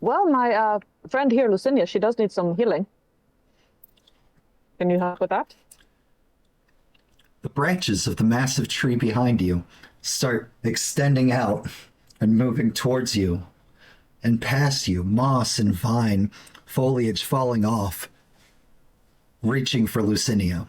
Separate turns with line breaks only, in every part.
Well, my friend here, Lucinia, she does need some healing. Can you help with that?
The branches of the massive tree behind you start extending out and moving towards you and past you, moss and vine, foliage falling off, reaching for Lucinia.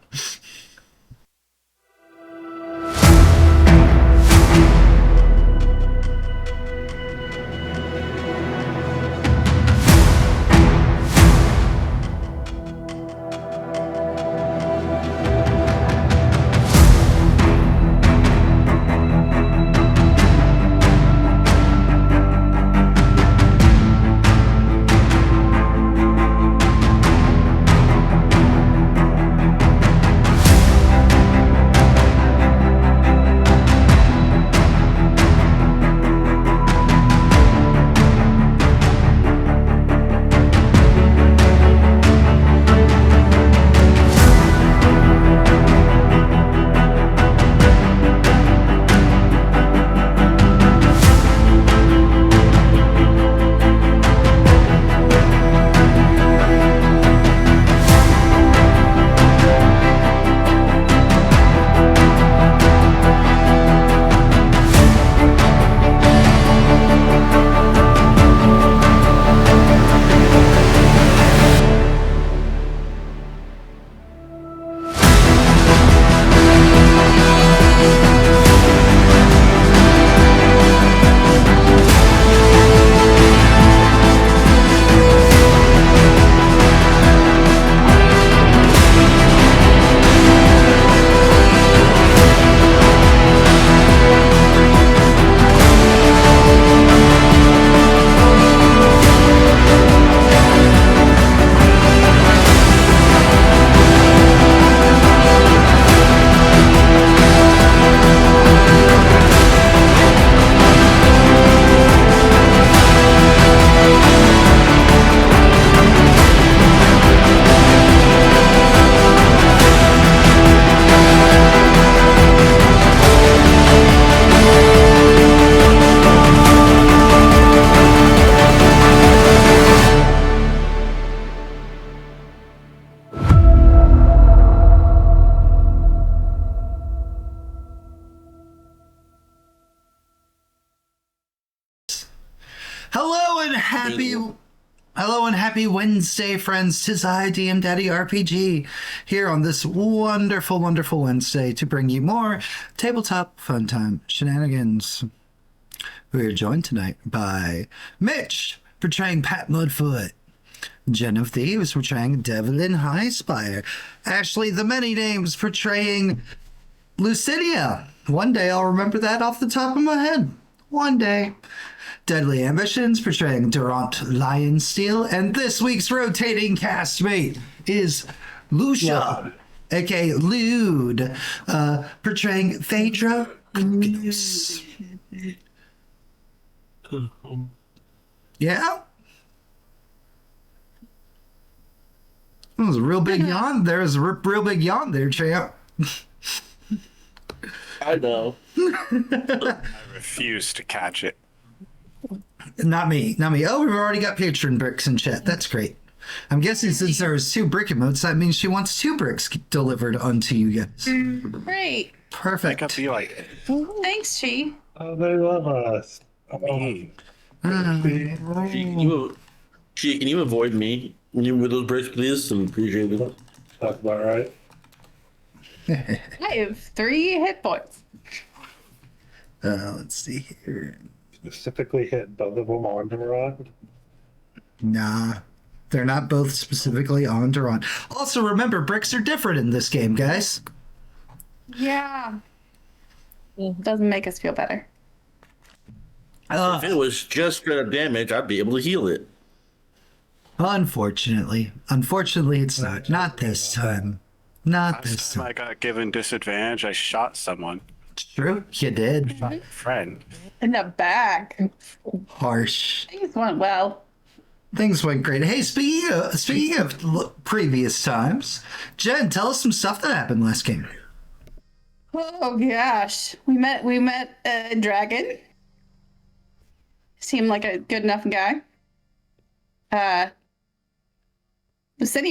Hello and happy Wednesday, friends. 'Tis I, DM Daddy RPG, here on this wonderful, wonderful Wednesday to bring you more tabletop fun time shenanigans. We are joined tonight by Mitch, portraying Pat Mudfoot, JenOfThieves, portraying Devlyn Highspire, Ashley the Many Names, portraying Lucinia. One day I'll remember that off the top of my head. One day. Deadly Ambitions, portraying Durant Lionsteel, and this week's rotating castmate is Lucia, aka Lude, portraying Phaedra Agnos. Yeah? That was a real big yawn. There's a real big yawn there, champ.
I know.
I refuse to catch it.
Not me. Oh, we've already got patron bricks in chat. That's great. I'm guessing since there was 2 brick emotes, that means she wants 2 bricks delivered onto you guys.
Great.
Perfect.
Like be like,
Thanks, Chi.
Oh, they love us.
Can you avoid me when you with those bricks, please? I'm appreciate it.
Talk about right.
I have 3 hit points.
Let's see here.
Specifically hit both of them on Durant.
Nah, they're not both specifically on Durant. Also, remember, bricks are different in this game, guys.
Yeah. Doesn't make us feel better.
If it was just damage, I'd be able to heal it.
Unfortunately, it's not. Not this time. Not this
last time
time.
I got given disadvantage, I shot someone.
It's true. You did.
Shot a friend.
In the back.
Harsh.
Things went well.
Things went great. Hey, speaking of previous times, Jen, tell us some stuff that happened last game.
Oh gosh, we met a dragon. Seemed like a good enough guy. Lucinia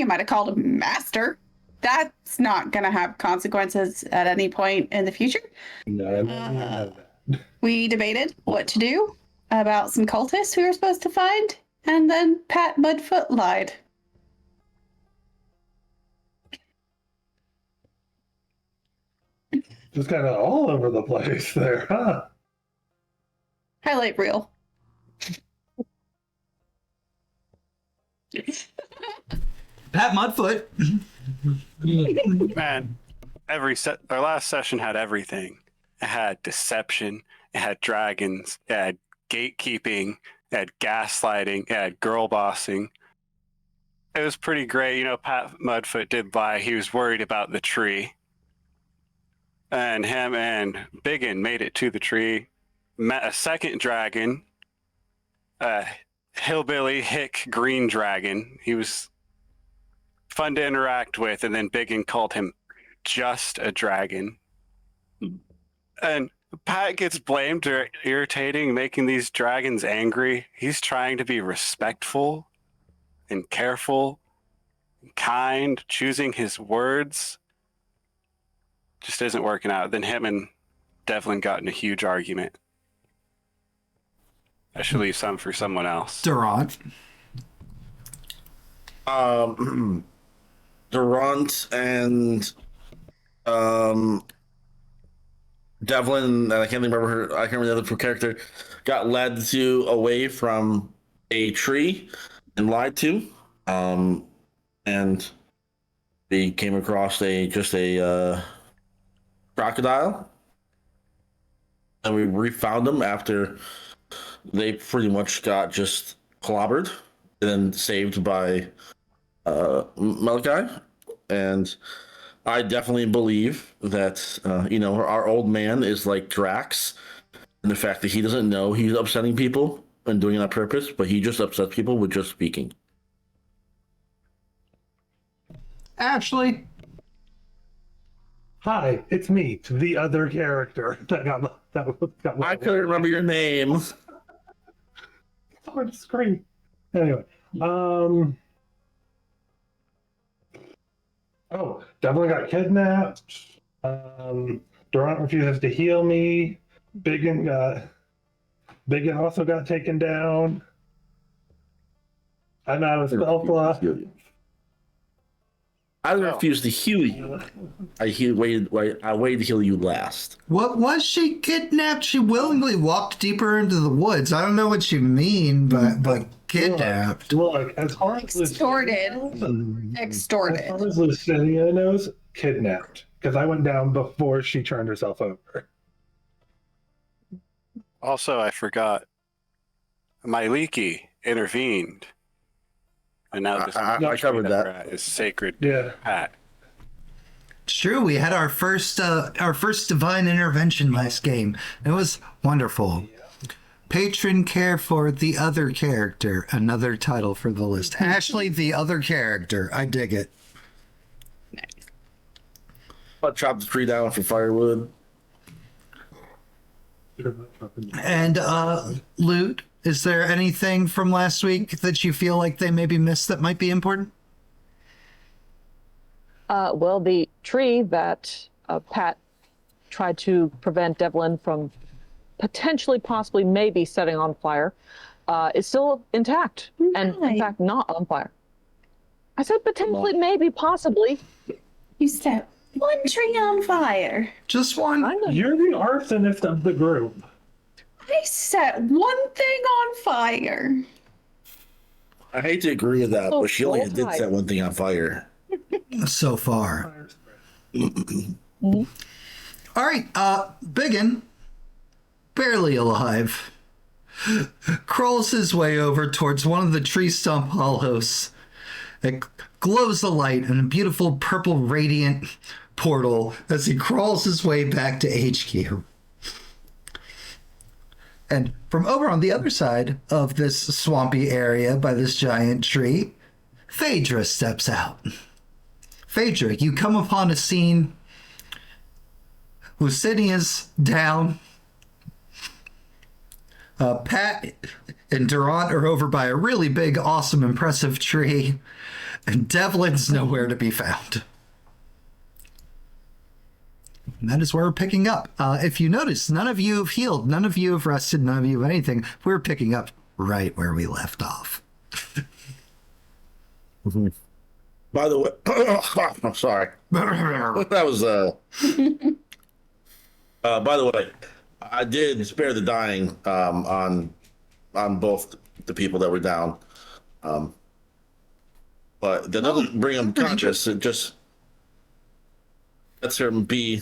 might have called him master. That's not going to have consequences at any point in the future.
No, I don't even know that.
We debated what to do about some cultists we were supposed to find, and then Pat Mudfoot lied.
Just kind of all over the place there, huh?
Highlight reel.
Pat Mudfoot.
Man, our last session had everything. It had deception, it had dragons, it had gatekeeping, it had gaslighting, it had girl bossing. It was pretty great. You know, Pat Mudfoot did lie. He was worried about the tree. And him and Biggin made it to the tree, met a second dragon, hillbilly hick green dragon. He was fun to interact with, and then Biggin called him just a dragon. And Pat gets blamed for irritating, making these dragons angry. He's trying to be respectful and careful, and kind, choosing his words. Just isn't working out. Then him and Devlyn got in a huge argument. I should leave some for someone else.
Durant.
Durant and Devlyn, and I can't remember her. I can't remember the other character. Got led away from a tree and lied to, and they came across a crocodile, and we refound them after they pretty much got just clobbered, and then saved by Malachi. And I definitely believe that our old man is like Drax, and the fact that he doesn't know he's upsetting people and doing it on purpose, but he just upsets people with just speaking.
Ashley.
Hi, it's me, the other character that got
I couldn't remember your name.
It's hard to scream. Anyway, Devlin got kidnapped. Durant refuses to heal me. Biggin also got taken down. I'm out of spell slot.
I refuse to heal you. I waited to heal you last.
What was she kidnapped? She willingly walked deeper into the woods. I don't know what you mean, but kidnapped.
Look, as far as
Extorted.
As far as Lucinia knows, kidnapped. Because I went down before she turned herself over.
Also, I forgot. Myliki intervened. And now this
I covered that.
Is sacred.
Yeah.
Pat.
It's true. We had our first divine intervention last game. It was wonderful. Patron care for the other character. Another title for the list. Ashley, the other character. I dig it.
I'll chop the tree down for firewood.
And Loot, is there anything from last week that you feel like they maybe missed that might be important?
Well, the tree that Pat tried to prevent Devlyn from potentially, possibly, maybe setting on fire is still intact. And in fact, not on fire. I said potentially, maybe, possibly.
You set one tree on fire.
Just one?
You're the arsonist of the group.
I set one thing on fire.
I hate to agree with that, but she only did set one thing on fire.
So far. All right, Biggin, barely alive, crawls his way over towards one of the tree stump hollows. It glows the light in a beautiful purple radiant portal as he crawls his way back to HQ. And from over on the other side of this swampy area by this giant tree, Phaedra steps out. Phaedra, you come upon a scene. Lucinia's down. Pat and Durant are over by a really big, awesome, impressive tree, and Devlin's nowhere to be found. And that is where we're picking up. If you notice, none of you have healed, none of you have rested, none of you have anything. We're picking up right where we left off.
By the way, I'm sorry. That was by the way, I did spare the dying on both the people that were down. But that doesn't bring them conscious. It just lets them be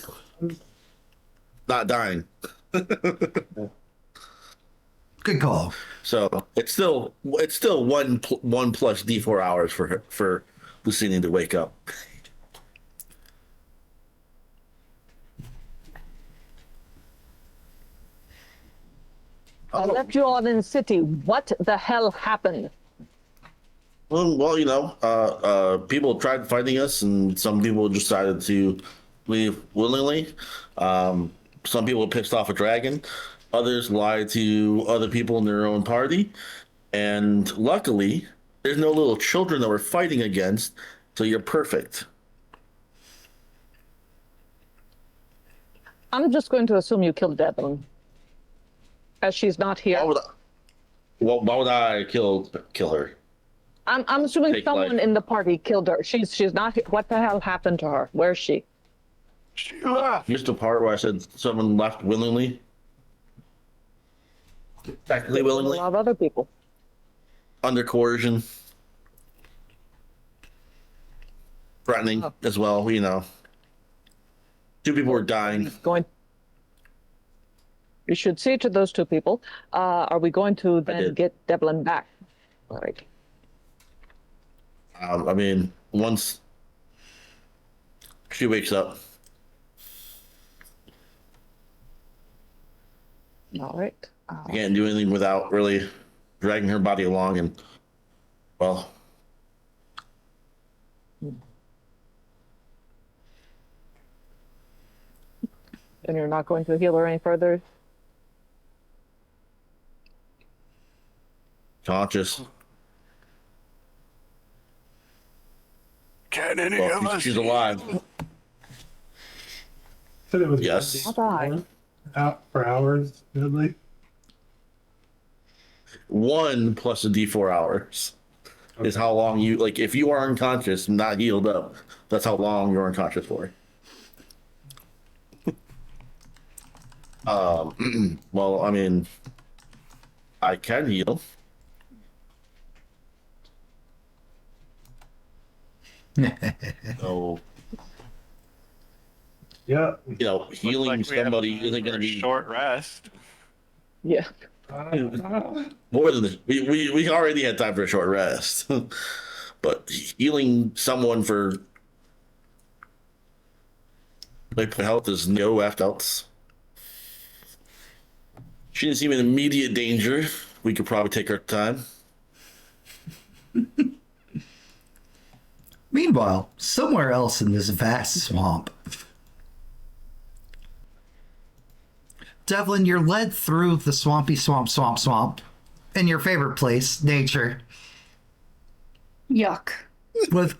not dying.
Good call.
So it's still one plus D4 hours for Lucini to wake up.
I left you all in the city. What the hell happened?
Well, you know, people tried fighting us, and some people decided to leave willingly. Some people pissed off a dragon. Others lied to other people in their own party. And luckily, there's no little children that we're fighting against, so you're perfect.
I'm just going to assume you killed Devlyn, as she's not here.
Why would I kill her?
I'm assuming
Take
someone
life.
in the party killed her. She's not here. What the hell happened to her? Where's she?
She left.
Missed the part where I said someone left willingly. Technically
A
willingly.
lot of other people.
Under coercion. Threatening as well, you know. 2 people were dying.
Going. You should see to those 2 people. Are we going to then
did.
get Devlyn back? All right.
I mean, once she wakes up.
All right.
I can't do anything without really dragging her body along, and well,
And you're not going to heal her any further?
conscious.
Can any
Well,
of us?
she's alive.
Said it was
Yes.
I'll die.
out for hours, really.
1 plus a D4 hours is how long you, like, if you are unconscious and not healed up, that's how long you're unconscious for. Well, I mean, I can heal. So,
Yeah.
you know, healing
Looks like we have
somebody
time
isn't
for
going to
a
be
short rest.
Yeah.
more than this. We already had time for a short rest, but healing someone for like health is no else. She didn't seem in immediate danger. We could probably take our time.
Meanwhile, somewhere else in this vast swamp, Devlyn, you're led through the swampy swamp in your favorite place, nature,
Yuck.
with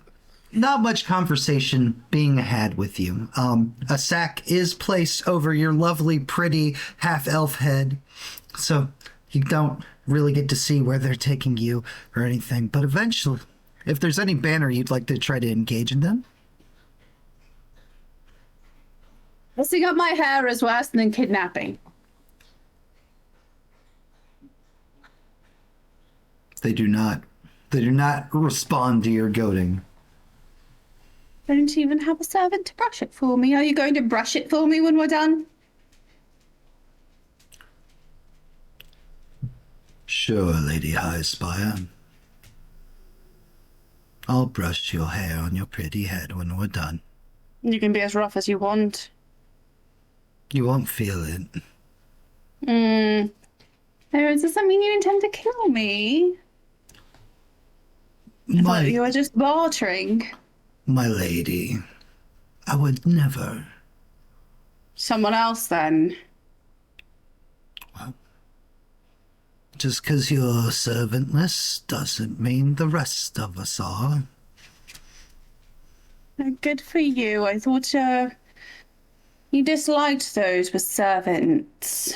not much conversation being had with you. A sack is placed over your lovely, pretty half-elf head, so you don't really get to see where they're taking you or anything. But eventually, if there's any banner you'd like to try to engage in them,
Messing up my hair is worse than kidnapping.
they do not respond to your goading.
Don't even have a servant to brush it for me. Are you going to brush it for me when we're done?
Sure, Lady High Spire. I'll brush your hair on your pretty head when we're done.
You can be as rough as you want.
You won't feel it.
Does that mean you intend to kill me? I thought you were just bartering.
My lady, I would never.
Someone else, then.
just because you're servantless doesn't mean the rest of us are.
Good for you. I thought you disliked those with servants.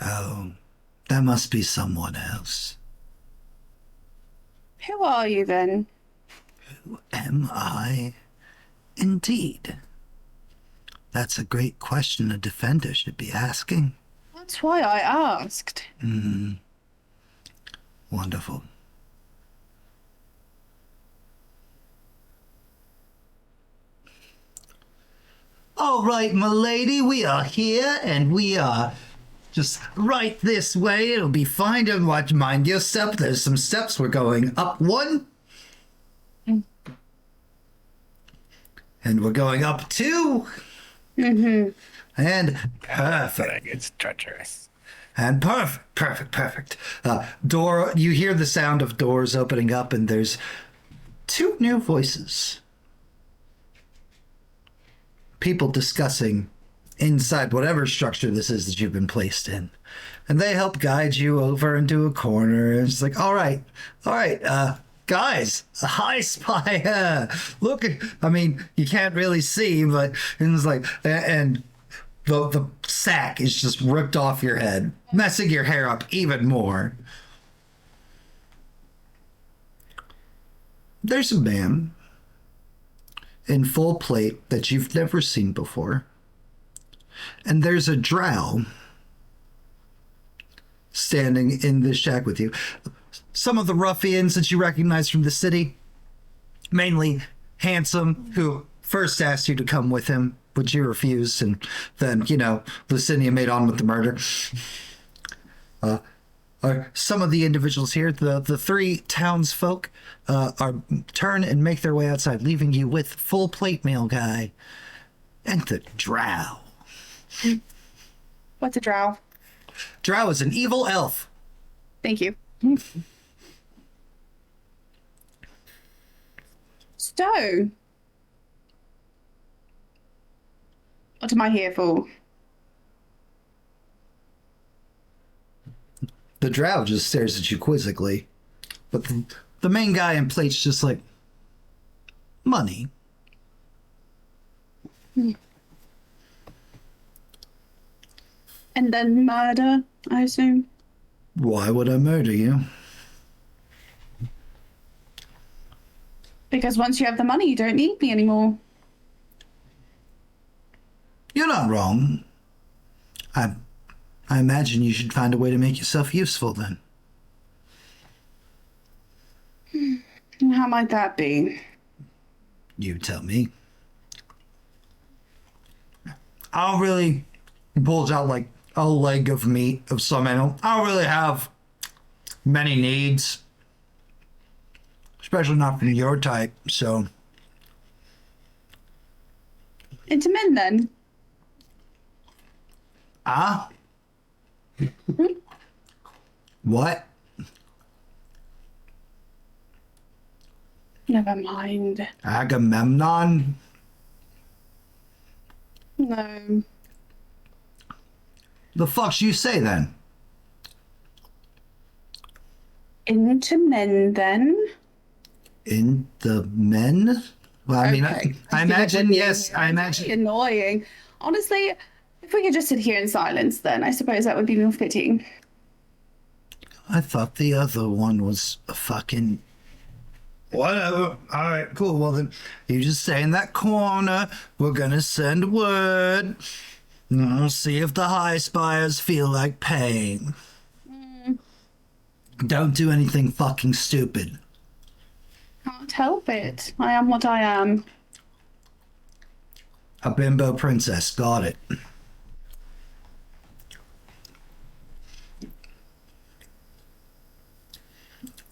Oh, that must be someone else.
Who are you then?
Who am I? Indeed. That's a great question a defender should be asking.
That's why I asked.
Wonderful. All right, milady, we are here, and we are just right this way. It'll be fine. Don't watch, mind your step. There's some steps. We're going up one. And we're going up two. And perfect.
It's treacherous.
And perfect. Door, you hear the sound of doors opening up, and there's two new voices. People discussing inside whatever structure this is that you've been placed in. And they help guide you over into a corner. And it's like, all right, guys, a high spy. Look, I mean, you can't really see, but it's like, and the sack is just ripped off your head, messing your hair up even more. There's a man in full plate that you've never seen before. And there's a drow standing in the shack with you. Some of the ruffians that you recognize from the city, mainly Handsome, who first asked you to come with him, but you refused, and then, Lucinia made on with the murder. Some of the individuals here, the three townsfolk, turn and make their way outside, leaving you with full plate mail guy and the drow.
What's a drow?
Drow is an evil elf.
Thank you. So, what am I here for?
The drow just stares at you quizzically, but the main guy in plate's just like, money.
And then murder, I assume.
Why would I murder you?
Because once you have the money, you don't need me anymore.
You're not wrong. I imagine you should find a way to make yourself useful then.
How might that be?
You tell me. I'll really bulge out like a leg of meat of some animal. I don't really have many needs. Especially not from your type, so.
Into men, then?
Ah? What?
Never mind.
Agamemnon?
No.
The fuck's you say then?
Into men, then?
In the men? Well, I mean,
Okay.
I imagine, yes, I imagine.
Very annoying. Honestly, if we could just sit here in silence, then I suppose that would be more fitting.
I thought the other one was a fucking... Whatever. All right, cool. Well, then, you just stay in that corner. We're gonna send word. And we'll see if the high spires feel like paying. Don't do anything fucking stupid.
Can't help it. I am what I am.
A bimbo princess. Got it.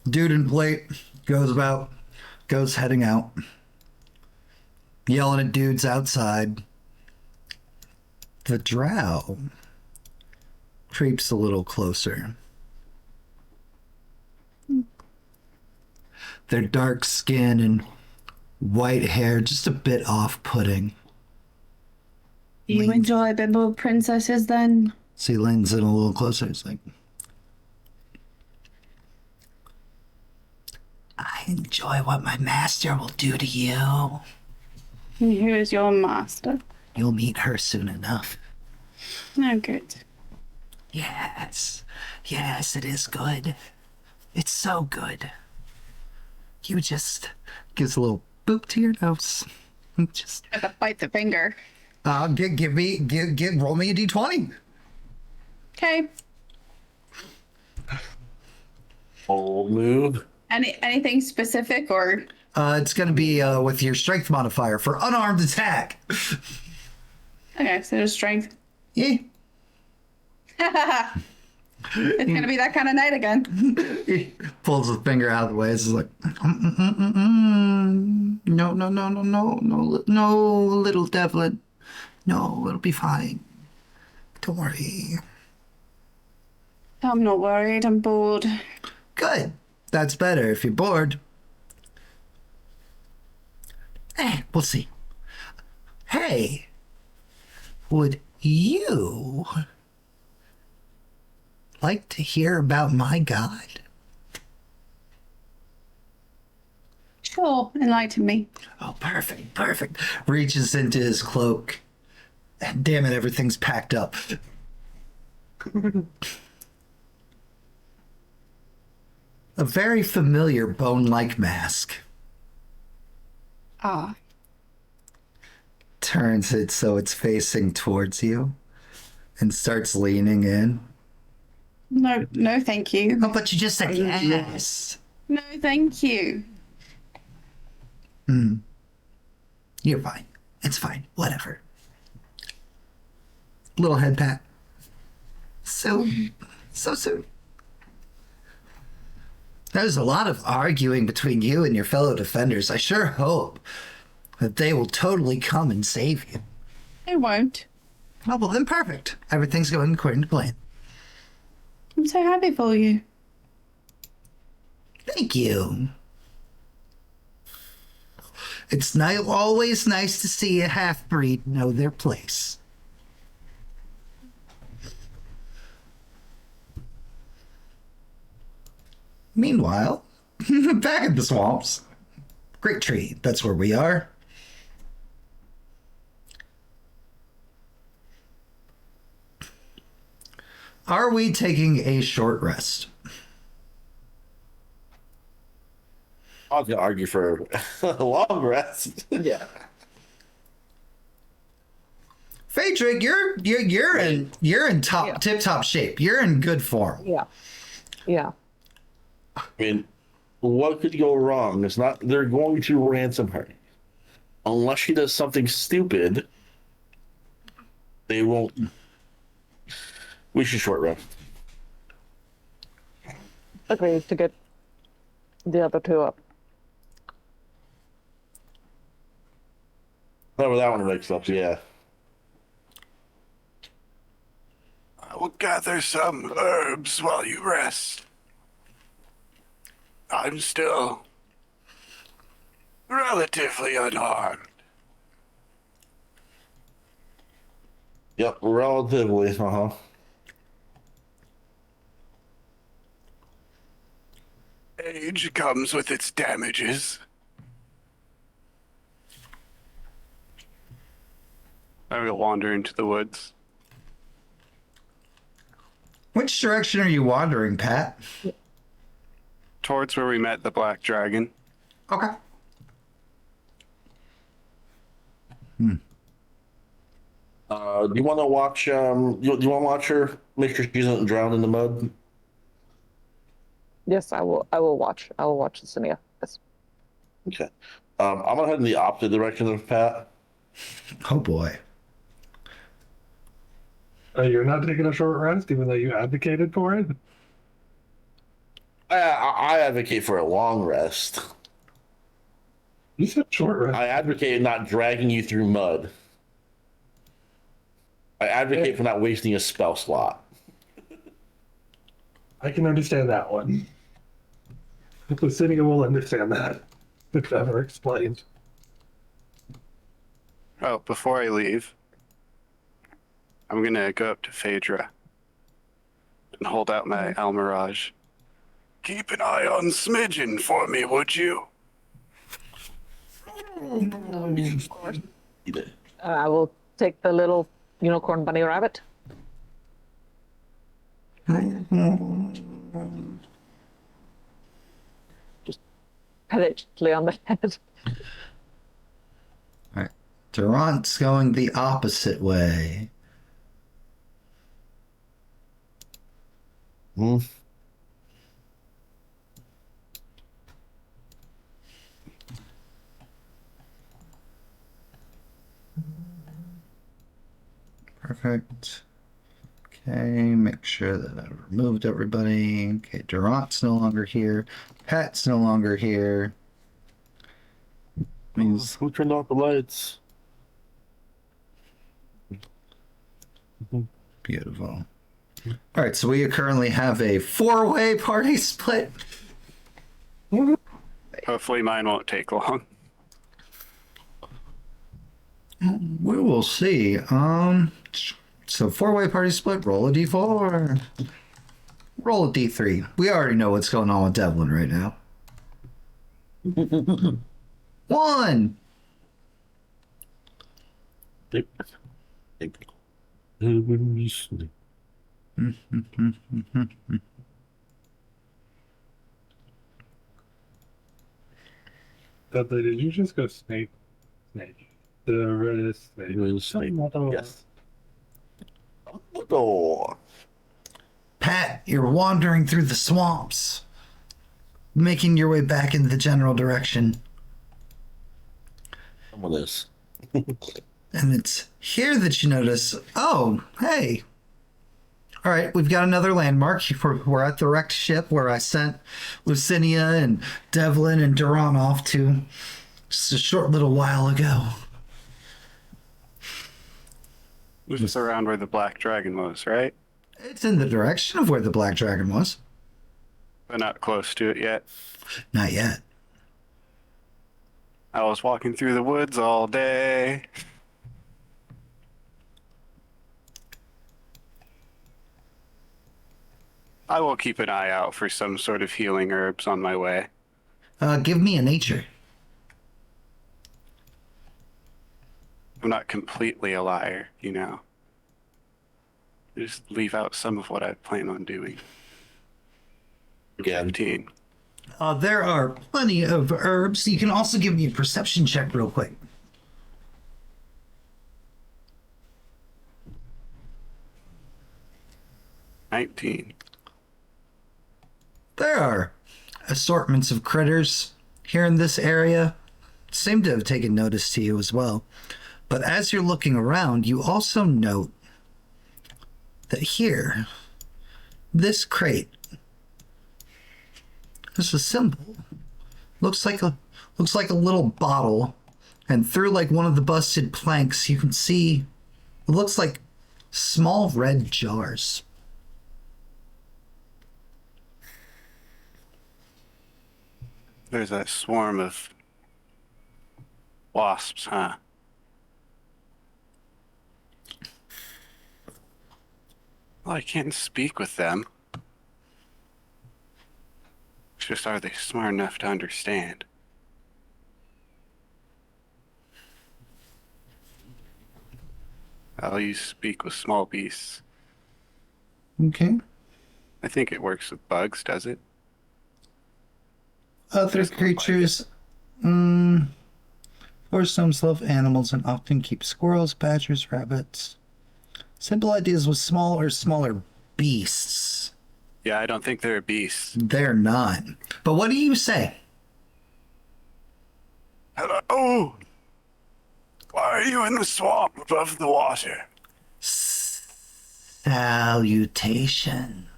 Dude in plate goes heading out, yelling at dudes outside. The drow creeps a little closer. Their dark skin and white hair just a bit off-putting.
You enjoy bimbo princesses, then?
So he leans in a little closer. It's like, I enjoy what my master will do to you.
Who is your master?
You'll meet her soon enough.
No good.
Yes. Yes, it is good. It's so good. You just gives a little boop to your nose. Just
Have to bite the finger.
roll me a d20.
Okay.
Old move.
Anything specific or?
It's gonna be with your strength modifier for unarmed attack.
Okay, so there's strength.
Yeah.
It's gonna be that kind of night again.
He pulls his finger out of the way. It's like, no, little Devlyn. No, it'll be fine. Don't worry.
I'm not worried. I'm bored.
Good. That's better if you're bored. We'll see. Hey, would you like to hear about my god?
Sure, enlighten me.
Oh, perfect. Reaches into his cloak. And damn it, everything's packed up. A very familiar bone-like mask.
Ah,
Turns it so it's facing towards you and starts leaning in.
no, thank you.
Oh, but you just said yes.
No, thank you.
You're fine. It's fine. Whatever. Little head pat. So soon. There's a lot of arguing between you and your fellow defenders. I sure hope that they will totally come and save you.
It won't.
Oh, well, then perfect. Everything's going according to plan.
I'm so happy for you.
Thank you. It's always nice to see a half-breed know their place. Meanwhile, back in the swamps. Great tree, that's where we are. Are we taking a short rest?
I was gonna argue for a long rest.
Yeah.
Phaedric, you're in tip-top shape. You're in good form.
Yeah.
I mean, what could go wrong? It's not. They're going to ransom her, unless she does something stupid. They won't. We should short rest.
Agreed to get the other two up.
Whatever that one makes up. Yeah.
I will gather some herbs while you rest. I'm still relatively unharmed.
Yep. Relatively. Uh huh.
Age comes with its damages. I will wander into the woods.
Which direction are you wandering, Pat?
Towards where we met the black dragon.
Okay.
Do you want to watch? You want to watch her? Make sure she doesn't drown in the mud.
Yes, I will watch. I will watch Lucinia. Yes.
Okay. I'm gonna head in the opposite direction of Pat.
Oh boy.
You're not taking a short rest, even though you advocated for it?
I advocate for a long rest.
You said short rest.
I advocate not dragging you through mud. I advocate for not wasting a spell slot.
I can understand that one. Lucinia will understand that. If ever explained.
Oh, before I leave, I'm gonna go up to Phaedra and hold out my Almirage. Keep an eye on Smidgen for me, would you?
Eat it.
I will take the little unicorn bunny rabbit. Just pet it gently on the head.
All right. Durant's going the opposite way.
Hmm.
Perfect. Okay, make sure that I've removed everybody. Okay, Durant's no longer here. Pat's no longer here. Means
Who turned off the lights?
beautiful. All right, so we currently have a 4-way party split.
Hopefully mine won't take long.
We will see. So 4-way party split. Roll a d4. Roll a d3. We already know what's going on with Devlyn right now. 1.
Dudley, did you just go snake? Snake. The red snake.
Yes. Oh.
Pat, you're wandering through the swamps, making your way back in the general direction.
Some of this.
And it's here that you notice, oh, hey. All right, we've got another landmark. We're at the wrecked ship where I sent Lucinia and Devlyn and Durant off to just a short little while ago.
Just around where the black dragon was, right?
It's in the direction of where the black dragon was.
But not close to it yet.
Not yet.
I was walking through the woods all day. I will keep an eye out for some sort of healing herbs on my way.
Give me a nature.
I'm not completely a liar, you know. Just leave out some of what I plan on doing.
Again.
15.
There are plenty of herbs. You can also give me a perception check real quick.
$19.
There are assortments of critters here in this area. Seem to have taken notice to you as well. But as you're looking around, you also note that here, this crate, there's a symbol. Looks like a little bottle, and through like one of the busted planks, you can see it looks like small red jars.
There's that swarm of wasps, huh? Well, I can't speak with them. It's just, are they smart enough to understand? I'll use speak with small beasts.
Okay.
I think it works with bugs, does it?
Other creatures, forest gnomes love animals and often keep squirrels, badgers, rabbits. Simple ideas with small or smaller beasts.
Yeah, I don't think they're beasts.
They're not. But what do you say?
Hello? Why are you in the swamp above the water?
Salutations.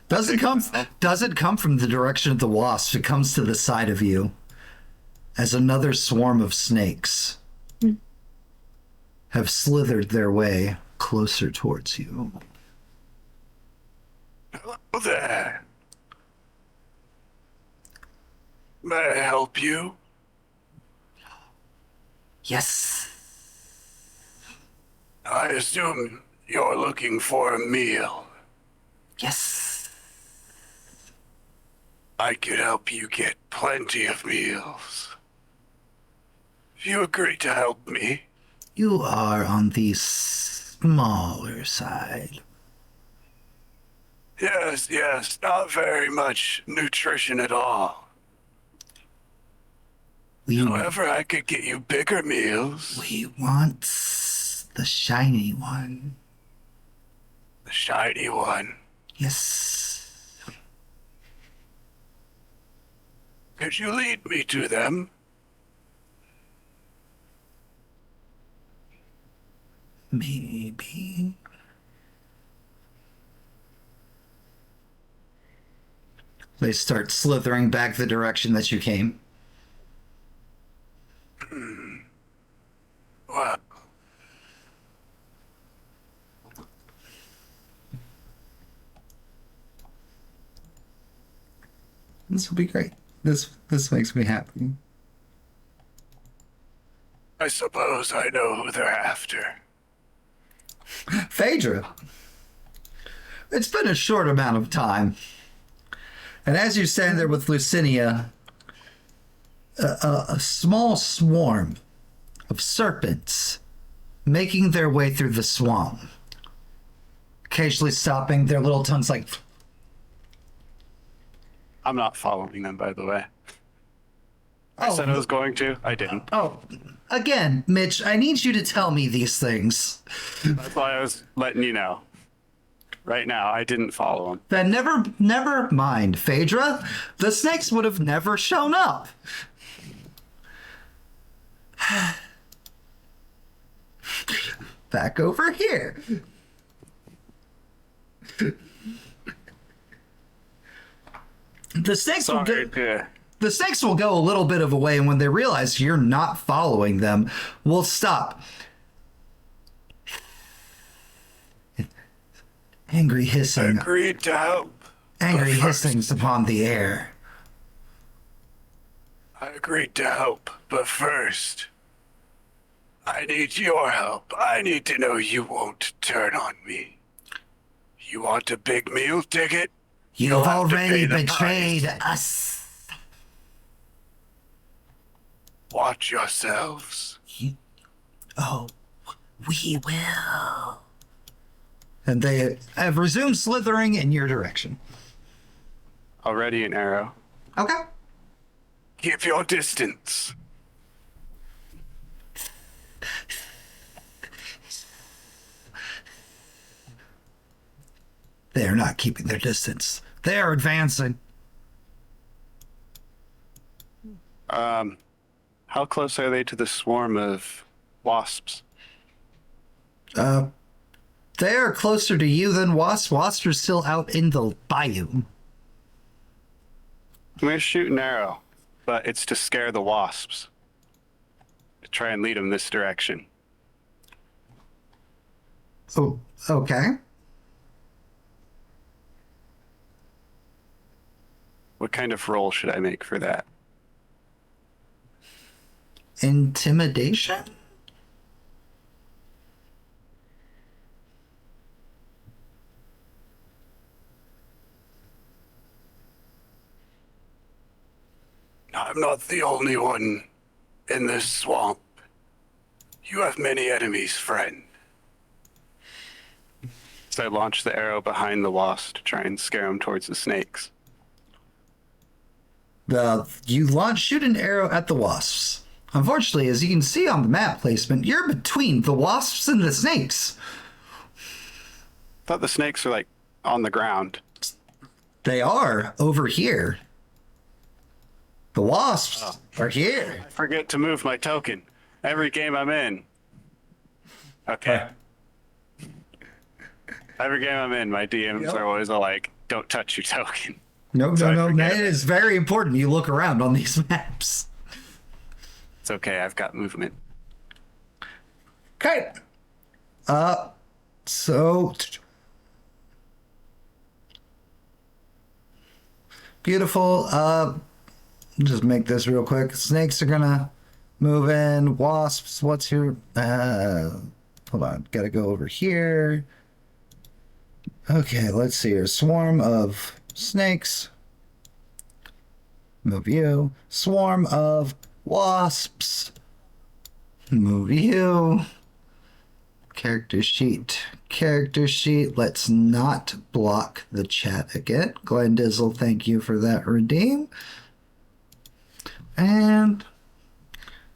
Doesn't come from the direction of the wasp. It comes to the side of you as another swarm of snakes have slithered their way closer towards you.
Hello there. May I help you?
Yes.
I assume You're looking for a meal.
Yes.
I could help you get plenty of meals. If you agree to help me.
You are on the smaller side.
Yes, not very much nutrition at all. However, I could get you bigger meals.
We want the shiny one.
The shiny one.
Yes.
Could you lead me to them?
Maybe. They start slithering back the direction that you came.
Well,
This will be great. This makes me happy.
I suppose I know who they're after.
Phaedra, it's been a short amount of time. And as you stand there with Lucinia, a small swarm of serpents making their way through the swamp, occasionally stopping, their little tongues like...
I'm not following them, by the way. I said I was going to. I didn't.
Oh, again, Mitch, I need you to tell me these things.
That's why I was letting you know. Right now, I didn't follow them.
Then never mind, Phaedra. The snakes would have never shown up. Back over here. The snakes will the snakes will go a little bit of a way, and when they realize you're not following them, will stop. Angry hissing.
Agreed to help.
Angry hissings upon the air.
I agreed to help, but first, I need your help. I need to know you won't turn on me. You want a big meal ticket?
You've
have to
already
pay the
betrayed
price.
us.
Watch yourselves.
Oh, we will. And they have resumed slithering in your direction.
Already an arrow.
Okay.
Keep your distance.
They're not keeping their distance. They are advancing.
How close are they to the swarm of wasps?
They are closer to you than Wasp. Wasp are still out in the bayou.
I'm going to shoot an arrow, but it's to scare the wasps. To try and lead them this direction.
Oh, okay.
What kind of roll should I make for that?
Intimidation?
I'm not the only one in this swamp. You have many enemies, friend. So I launch the arrow behind the wasp to try and scare them towards the snakes.
You shoot an arrow at the wasps. Unfortunately, as you can see on the map placement, you're between the wasps and the snakes.
Thought the snakes are like on the ground.
They are over here. The wasps are here.
Forget to move my token. Every game I'm in. Okay. Every game I'm in, my DMs are always like, don't touch your token.
No,
So I
no, no.
forget
That
it.
is very important. You look around on these maps.
It's okay, I've got movement.
Okay. So beautiful. Just make this real quick. Snakes are gonna move in. Wasps, what's your hold on, gotta go over here. Okay, let's see here. Swarm of snakes. Move you. Swarm of wasps. Move you. Character sheet. Character sheet. Let's not block the chat again. Glendizzle, thank you for that redeem. And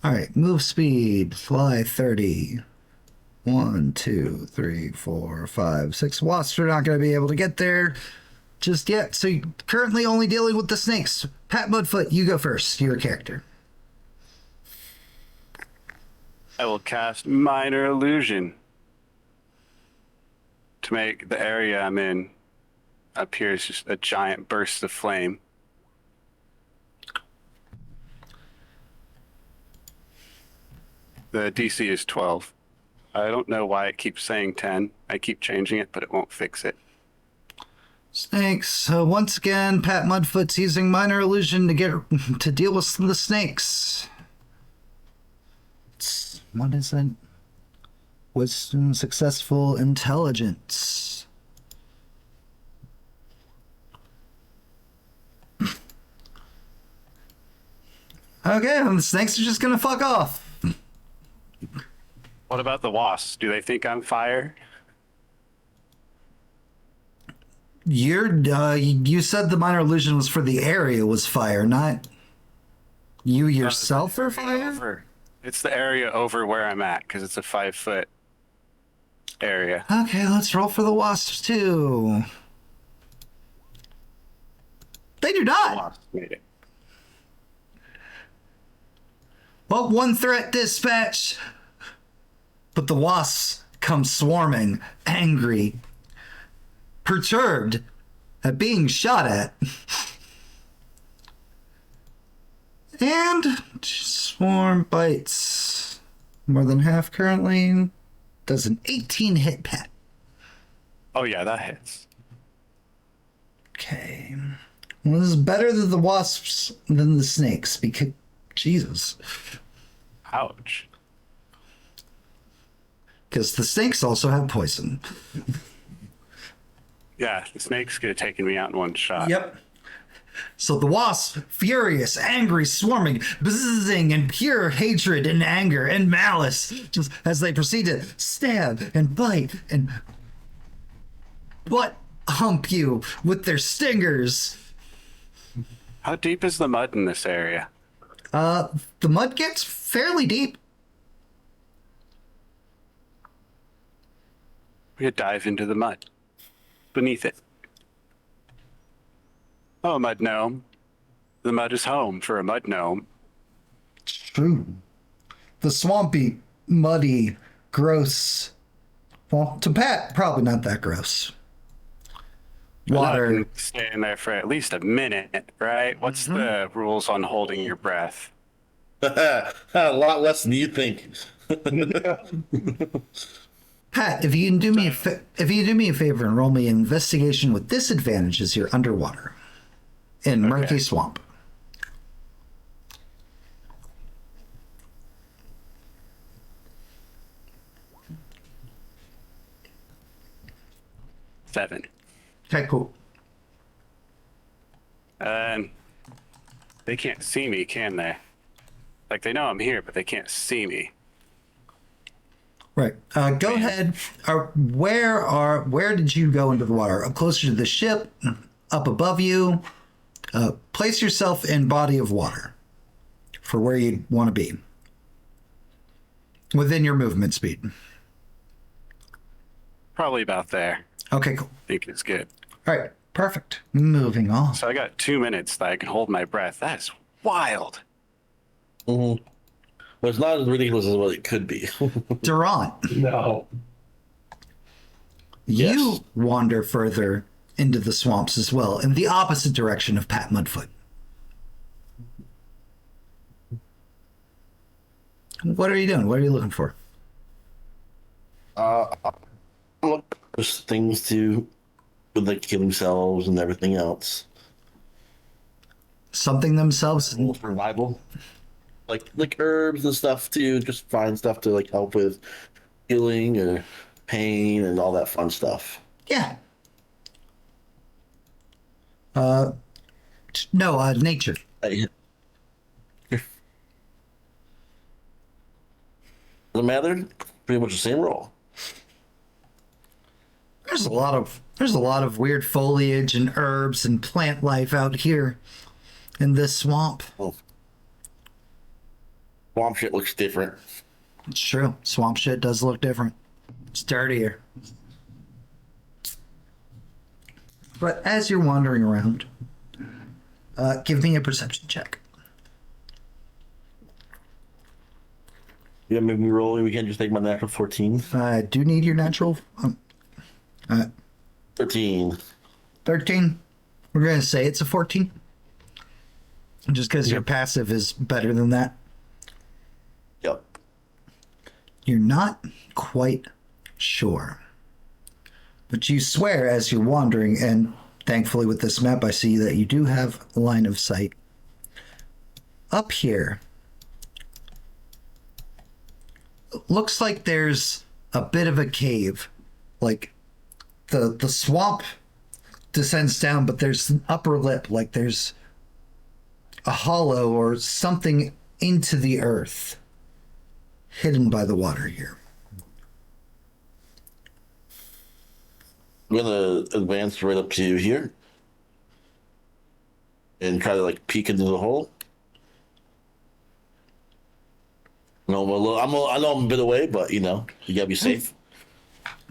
all right, move speed. Fly 30. 1, 2, 3, 4, 5, 6. Wasps are not going to be able to get there just yet. So you're currently only dealing with the snakes. Pat Mudfoot, you go first. Your character.
I will cast Minor Illusion to make the area I'm in appear as just a giant burst of flame. The DC is 12. I don't know why it keeps saying 10. I keep changing it, but it won't fix it.
Snakes. So once again, Pat Mudfoot's using Minor Illusion to deal with the snakes. What is it? Wisdom, successful, intelligence. Okay, and the snakes are just gonna fuck off.
What about the wasps? Do they think I'm fire?
You said the Minor Illusion was for the area was fire, not you yourself are fire?
It's the area over where I'm at, because it's a 5-foot area.
Okay, let's roll for the wasps too. They do not.
Wasps made it.
Well, one threat dispatch. But the wasps come swarming, angry, perturbed at being shot at. And swarm bites. More than half currently. Does an 18 hit, Pat.
Oh yeah, that hits.
Okay. Well, this is better than the wasps than the snakes because Jesus.
Ouch.
Because the snakes also have poison.
Yeah, the snakes could have taken me out in one shot.
Yep. So the wasps, furious, angry, swarming, buzzing in pure hatred and anger and malice, just as they proceed to stab and bite and butt hump you with their stingers.
How deep is the mud in this area?
The mud gets fairly deep.
We could dive into the mud. Beneath it. Oh, mud gnome. The mud is home for a mud gnome.
True. The swampy, muddy, gross. Well, to Pat, probably not that gross. Water.
I can stay in there for at least a minute, right? What's the rules on holding your breath?
A lot less than you think.
Pat, if you can do me a favor and roll me an investigation with disadvantage as you're underwater in murky swamp.
Seven.
Okay, cool.
And they can't see me, can they? Like, they know I'm here, but they can't see me.
Right. Go ahead. Where did you go into the water? Up closer to the ship, up above you. Place yourself in body of water for where you want to be within your movement speed.
Probably about there.
Okay, cool.
I think it's good.
All right, perfect. Moving on.
So I got 2 minutes that I can hold my breath. That is wild.
Mm-hmm. But it's not as ridiculous as what it could be.
Durant,
No.
you
Yes.
wander further into the swamps as well, in the opposite direction of Pat Mudfoot. What are you doing? What are you looking for?
Look, there's things to with like kill themselves and everything else.
Something themselves?
Survival. Like herbs and stuff too. Just find stuff to like help with healing or pain and all that fun stuff.
Yeah. No, nature.
Doesn't matter. Pretty much the same roll.
There's a lot of weird foliage and herbs and plant life out here in this swamp.
Oh. Swamp shit looks different.
It's true. Swamp shit does look different. It's dirtier. But as you're wandering around, give me a perception check.
Yeah, make me roll. We can't just take my natural 14.
I do need your natural.
13.
13. We're going to say it's a 14. Just because your passive is better than that.
Yep.
You're not quite sure. But you swear as you're wandering, and thankfully with this map I see that you do have line of sight. Up here, looks like there's a bit of a cave. Like the swamp descends down, but there's an upper lip, like there's a hollow or something into the earth hidden by the water here.
I'm gonna advance right up to you here and try to like peek into the hole. No, I know I'm a bit away, but you know, you gotta be safe.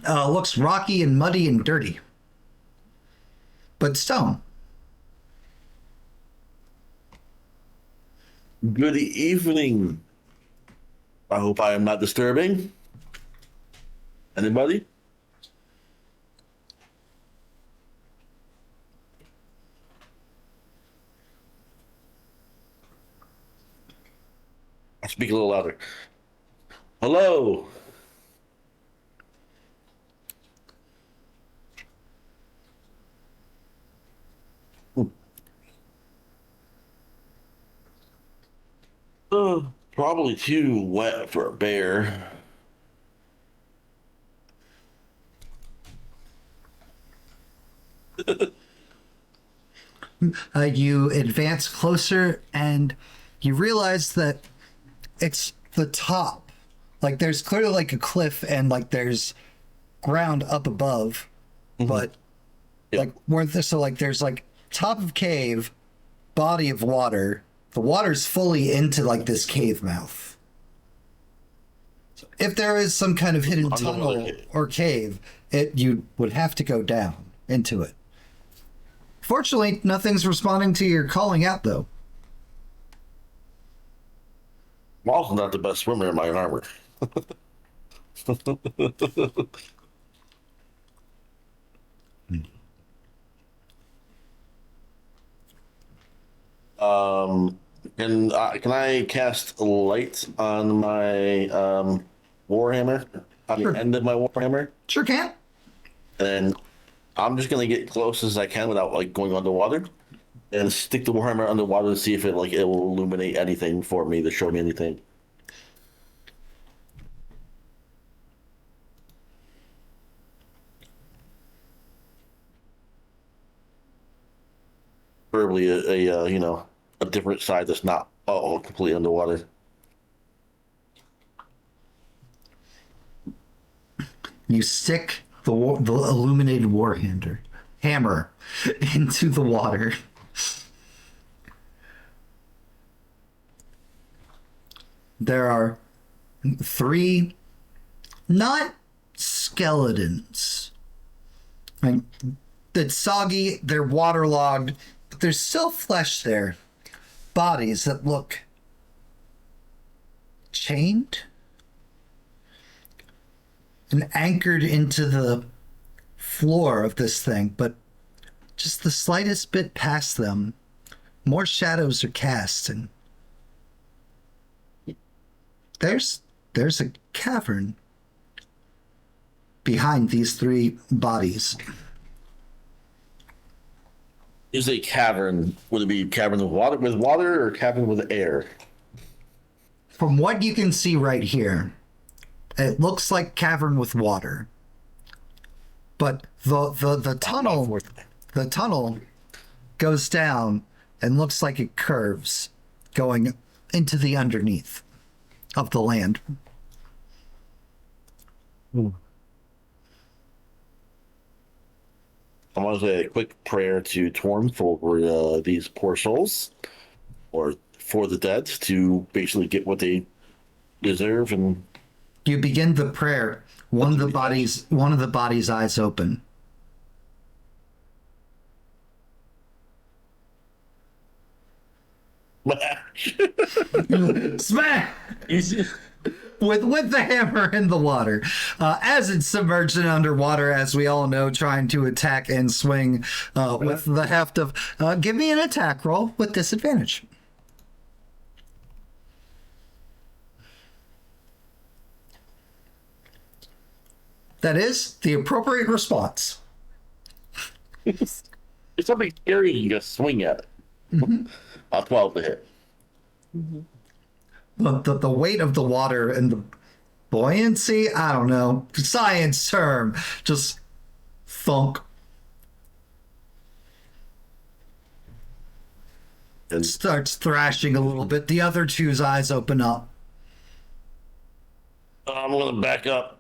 Looks rocky and muddy and dirty, but stone.
Good evening. I hope I am not disturbing anybody. I'll speak a little louder. Hello. Probably too wet for a bear.
You advance closer and you realize that it's the top. Like there's clearly like a cliff and like there's ground up above, but like where this, so like there's like top of cave, body of water. The water's fully into like this cave mouth. So if there is some kind of hidden tunnel or cave, you would have to go down into it. Fortunately, nothing's responding to your calling out though.
I'm also not the best swimmer in my armor. Can I cast a light on my warhammer? On the end of my warhammer?
Sure can.
And I'm just gonna get close as I can without like going underwater, and stick the warhammer underwater to see if it will illuminate anything for me, to show me anything. Preferably a different side that's not completely underwater.
You stick the illuminated hammer into the water. There are 3, not skeletons. Like, it's soggy, they're waterlogged, but there's still flesh there. Bodies that look chained and anchored into the floor of this thing, but just the slightest bit past them, more shadows are cast, and there's a cavern behind these 3 bodies.
Is a cavern? Would it be cavern with water or cavern with air?
From what you can see right here, it looks like cavern with water. But the tunnel goes down and looks like it curves, going into the underneath of the land.
I want to say a quick prayer to Torm for these poor souls, or for the dead, to basically get what they deserve. And
You begin the prayer. One of the body's eyes open. Smack! With the hammer in the water. As it's submerged and underwater, as we all know, trying to attack and swing with the heft of... give me an attack roll with disadvantage. That is the appropriate response.
it's something scary you just swing at it. Mm-hmm. 12 to hit.
Mm-hmm. The weight of the water and the buoyancy, I don't know, science term, just thunk. And starts thrashing a little bit. The other two's eyes open up.
I'm going to back up.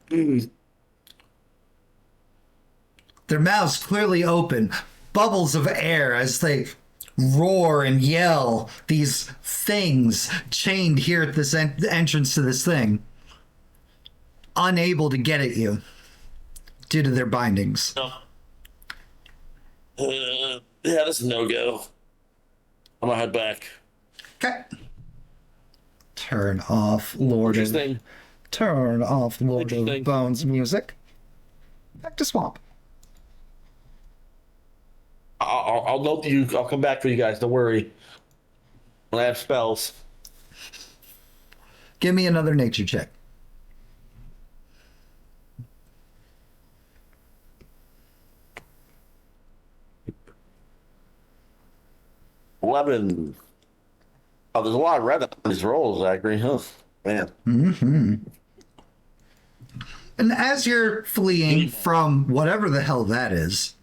Their mouths clearly open, bubbles of air as they roar and yell, these things chained here at this entrance to this thing, unable to get at you due to their bindings.
No. Yeah, this is no-go. I'm gonna head back.
Okay. Turn off Lord of Bones music. Back to Swamp.
I'll note you. I'll come back for you guys. Don't worry. When I have spells.
Give me another nature check.
$11. Oh, there's a lot of red on these rolls, Zachary. Huh, man.
Mm-hmm. And as you're fleeing from whatever the hell that is,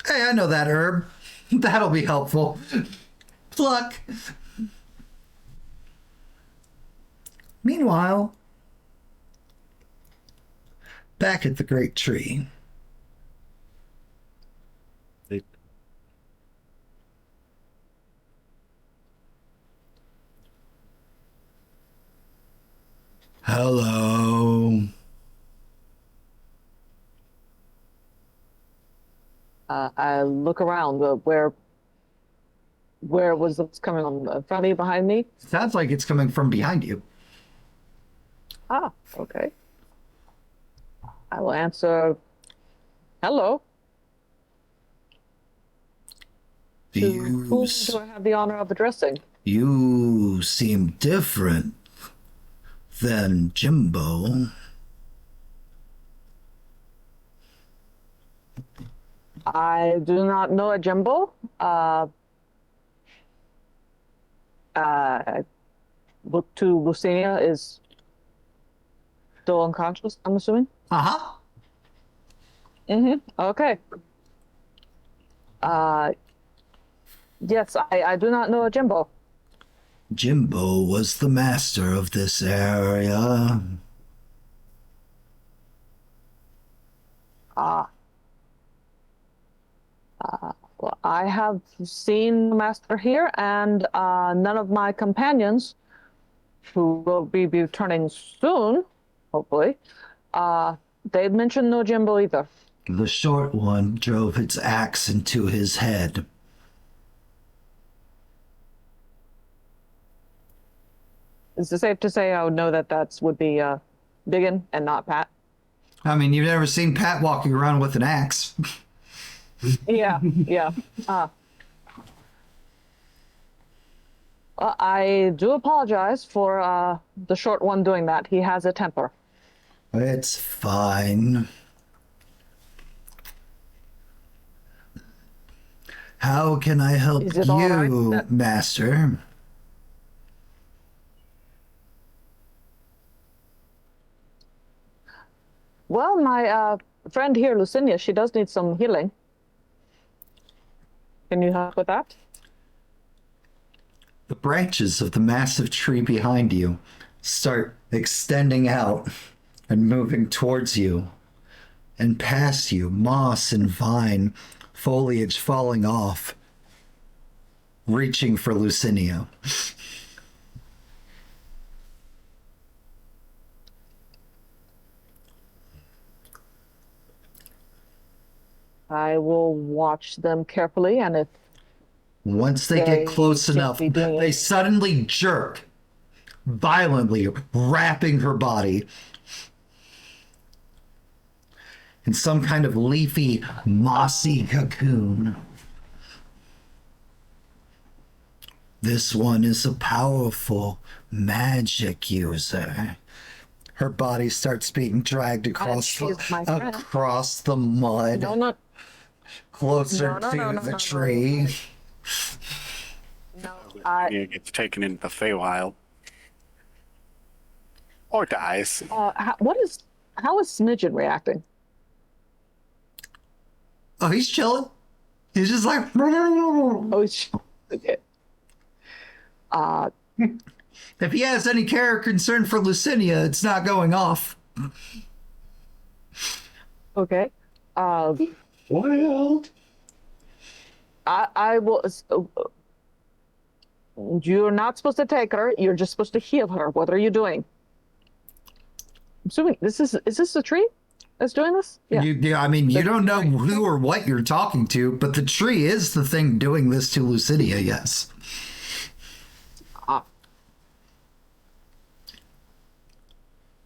hey, I know that herb. That'll be helpful. Pluck. Meanwhile, back at the great tree. Hello.
I look around. Where was this coming on? In front of you, behind me?
Sounds like it's coming from behind you.
Ah, okay. I will answer. Hello. To whom do I have the honor of addressing?
You seem different than Jimbo.
I do not know a Jimbo. Look to Lucinia is still unconscious, I'm assuming?
Uh-huh.
Mm-hmm. Okay. Yes, I do not know a Jimbo.
Jimbo was the master of this area.
Well, I have seen the master here, and none of my companions, who will be returning soon, hopefully, they'd mentioned no Jimbo either.
The short one drove its axe into his head.
Is it safe to say I would know that would be Biggin and not Pat?
I mean, you've never seen Pat walking around with an axe.
Yeah, yeah. I do apologize for the short one doing that. He has a temper.
It's fine. How can I help
Is it all right
you,
that-
Master?
Well, my friend here, Lucinia, she does need some healing. Can you help with that?
The branches of the massive tree behind you start extending out and moving towards you and past you, moss and vine, foliage falling off, reaching for Lucinia.
I will watch them carefully, and if
Once they
They
get close
seem to
enough,
be doing
they
it.
suddenly jerk, violently wrapping her body in some kind of leafy, mossy cocoon. This one is a powerful magic user. Her body starts being dragged across
she's my friend.
across the mud,
no,
closer
No, no,
to
no, no,
the
no, no.
tree.
He gets taken into the Feywild. Or dies.
how is Smidgen reacting?
Oh, he's chilling. He's just like.
Oh, he's okay.
If he has any care or concern for Lucinia, it's not going off.
Okay.
Well,
I will. You're not supposed to take her. You're just supposed to heal her. What are you doing? I'm assuming is this the tree that's doing this? Yeah.
I mean, you don't know who or what you're talking to, but the tree is the thing doing this to Lucinia, yes.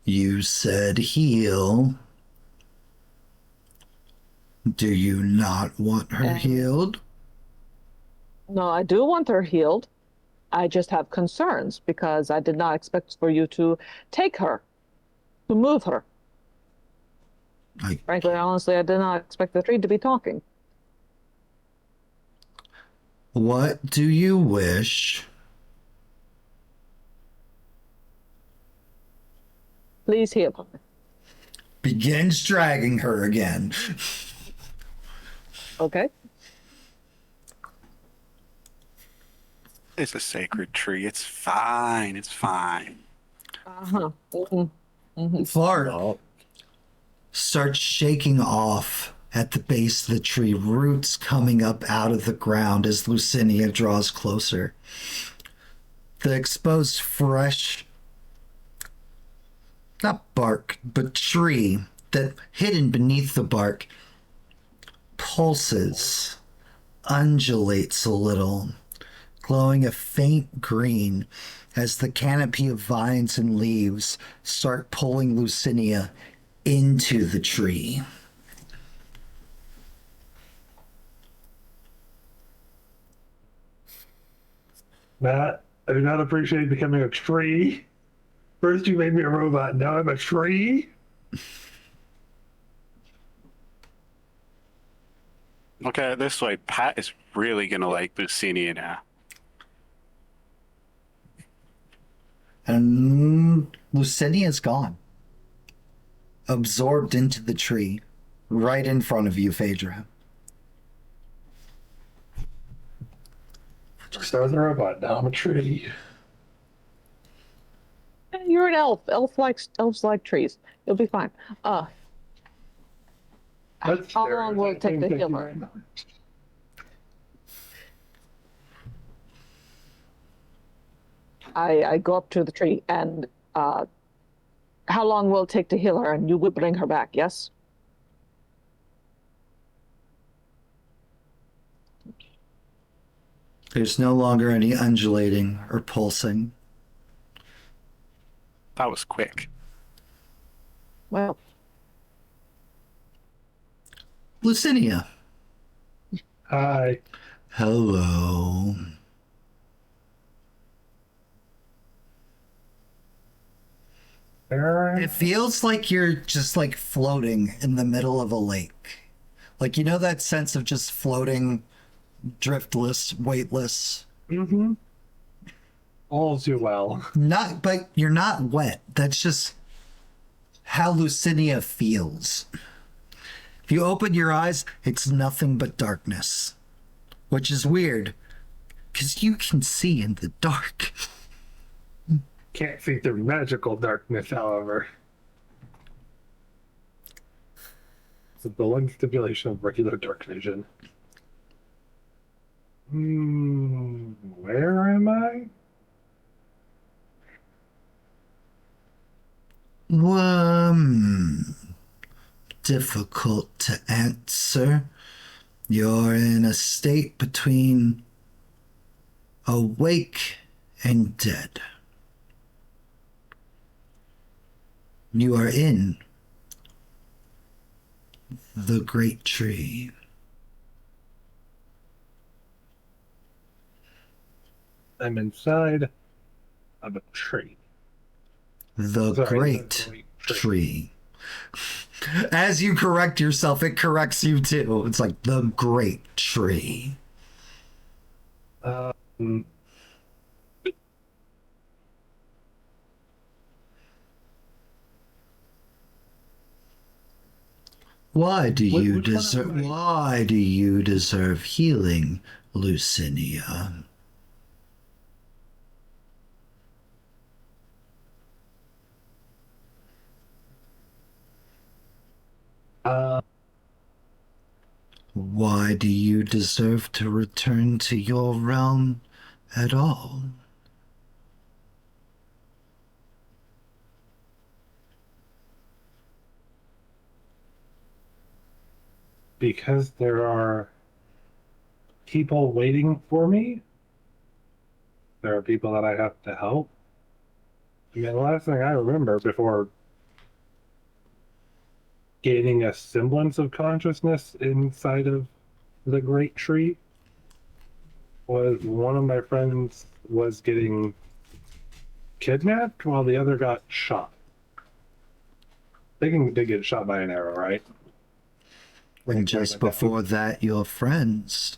You said heal. Do you not want her healed?
No, I do want her healed. I just have concerns because I did not expect for you to take her, to move her. Frankly, honestly, I did not expect the tree to be talking.
What do you wish?
Please heal her.
Begins dragging her again.
Okay.
It's a sacred tree. It's fine. It's fine.
Uh-huh.
Florida starts shaking off at the base of the tree, roots coming up out of the ground as Lucinia draws closer. The exposed fresh, not bark, but tree that hidden beneath the bark pulses, undulates a little, glowing a faint green as the canopy of vines and leaves start pulling Lucinia into the tree.
Matt, I do not appreciate becoming a tree. First you made me a robot, now I'm a tree?
Look at it this way. Pat is really going to like Lucinia now.
And Lucinia's gone. Absorbed into the tree, right in front of you, Phaedra.
First I was a robot, now I'm a tree.
You're an elf. Elves like trees. You'll be fine.
That's
How long will it take to heal her? I go up to the tree and how long will it take to heal her? And you will bring her back, yes?
There's no longer any undulating or pulsing.
That was quick.
Well,
Lucinia.
Hi.
Hello. It feels like you're just like floating in the middle of a lake. Like, you know that sense of just floating, driftless, weightless?
Mm-hmm. All too well.
But you're not wet. That's just how Lucinia feels. If you open your eyes, it's nothing but darkness. which is weird, because you can see in the dark.
Can't see through magical darkness, however. It's the one stipulation of regular dark vision. Where am I?
Difficult to answer. You're in a state between awake and dead. You are in the great tree.
I'm inside of a tree.
The
Sorry,
great tree. As you correct yourself, it corrects you too. It's like the great tree. Why do you deserve healing, Lucinia? Why do you deserve to return to your realm at all?
Because there are people waiting for me. There are people that I have to help. I mean, the last thing I remember before gaining a semblance of consciousness inside of the great tree was one of my friends was getting kidnapped while the other got shot. They did get shot by an arrow, right?
And just before that, your friends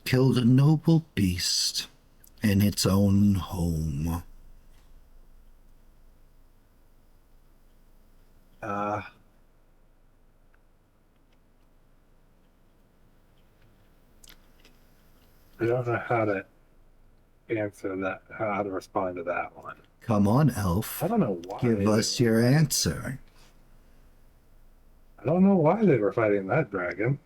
killed a noble beast in its own home.
I don't know how to answer that, how to respond to that one.
Come on, Elf.
I don't know why.
Give us your answer.
I don't know why they were fighting that dragon.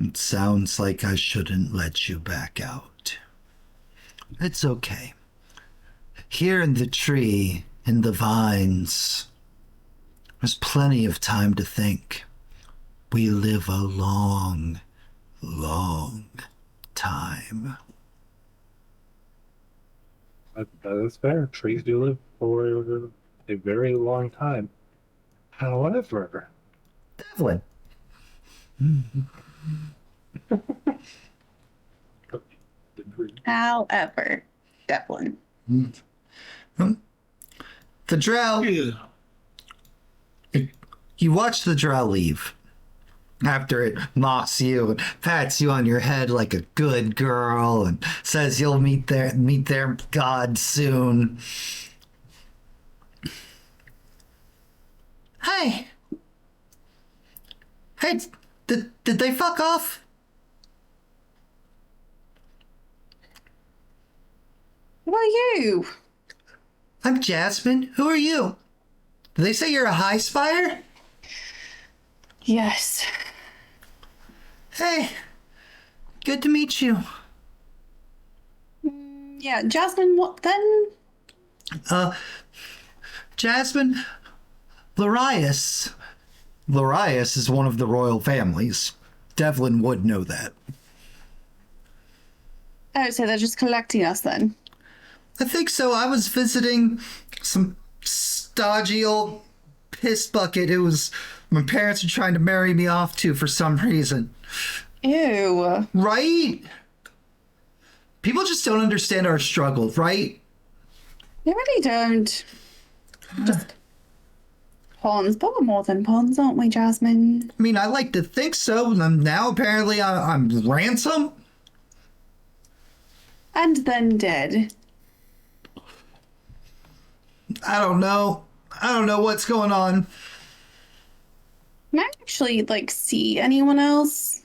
It sounds like I shouldn't let you back out. It's okay. Here in the tree, in the vines, there's plenty of time to think. We live a long, long time.
That is fair. Trees do live for a very long time. However,
Devlyn.
However, Devlyn.
The drow. You watch the drow leave. After it mocks you and pats you on your head like a good girl and says you'll meet their god soon. Hey, did they fuck off?
Who are you?
I'm Jasmine. Who are you? Did they say you're a high spire?
Yes.
Hey, good to meet you.
Yeah, Jasmine, what then?
Jasmine, Larius. Larius is one of the royal families. Devlyn would know that.
Oh, so they're just collecting us then?
I think so. I was visiting some stodgy old piss bucket. It was my parents were trying to marry me off to for some reason.
Ew.
Right? People just don't understand our struggle, right?
They really don't. Just pawns, but we're more than pawns, aren't we, Jasmine?
I mean, I like to think so. And now apparently I'm ransom.
And then dead.
I don't know. I don't know what's going on.
Can I actually, see anyone else?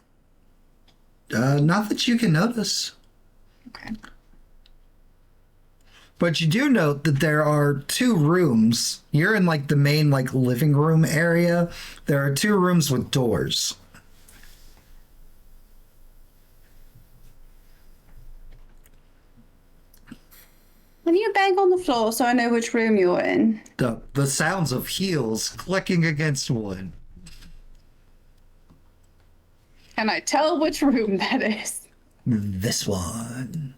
Not that you can notice.
Okay.
But you do note that there are 2 rooms. You're in the main living room area. There are 2 rooms with doors.
Can you bang on the floor so I know which room you're in?
The sounds of heels clicking against wood.
Can I tell which room that is?
This one.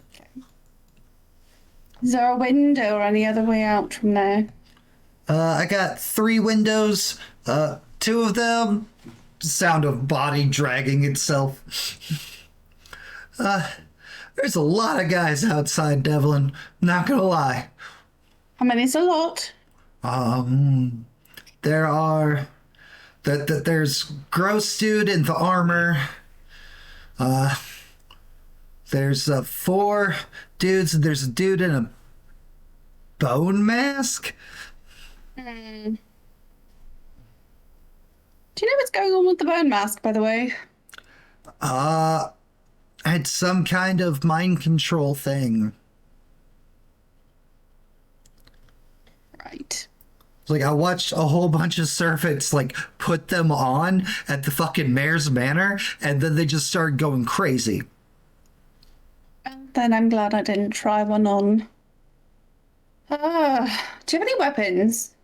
Is there a window or any other way out from there?
I got 3 windows. 2 of them, sound of body dragging itself. There's a lot of guys outside, Devlyn. Not gonna lie.
I mean, it's a lot.
There are there's gross dude in the armor. There's 4 dudes, and there's a dude in a bone mask.
Do you know what's going on with the bone mask, by the way?
It's some kind of mind control thing.
Right.
I watched a whole bunch of servants put them on at the fucking mayor's manor, and then they just started going crazy.
And then I'm glad I didn't try one on. Do you have any weapons?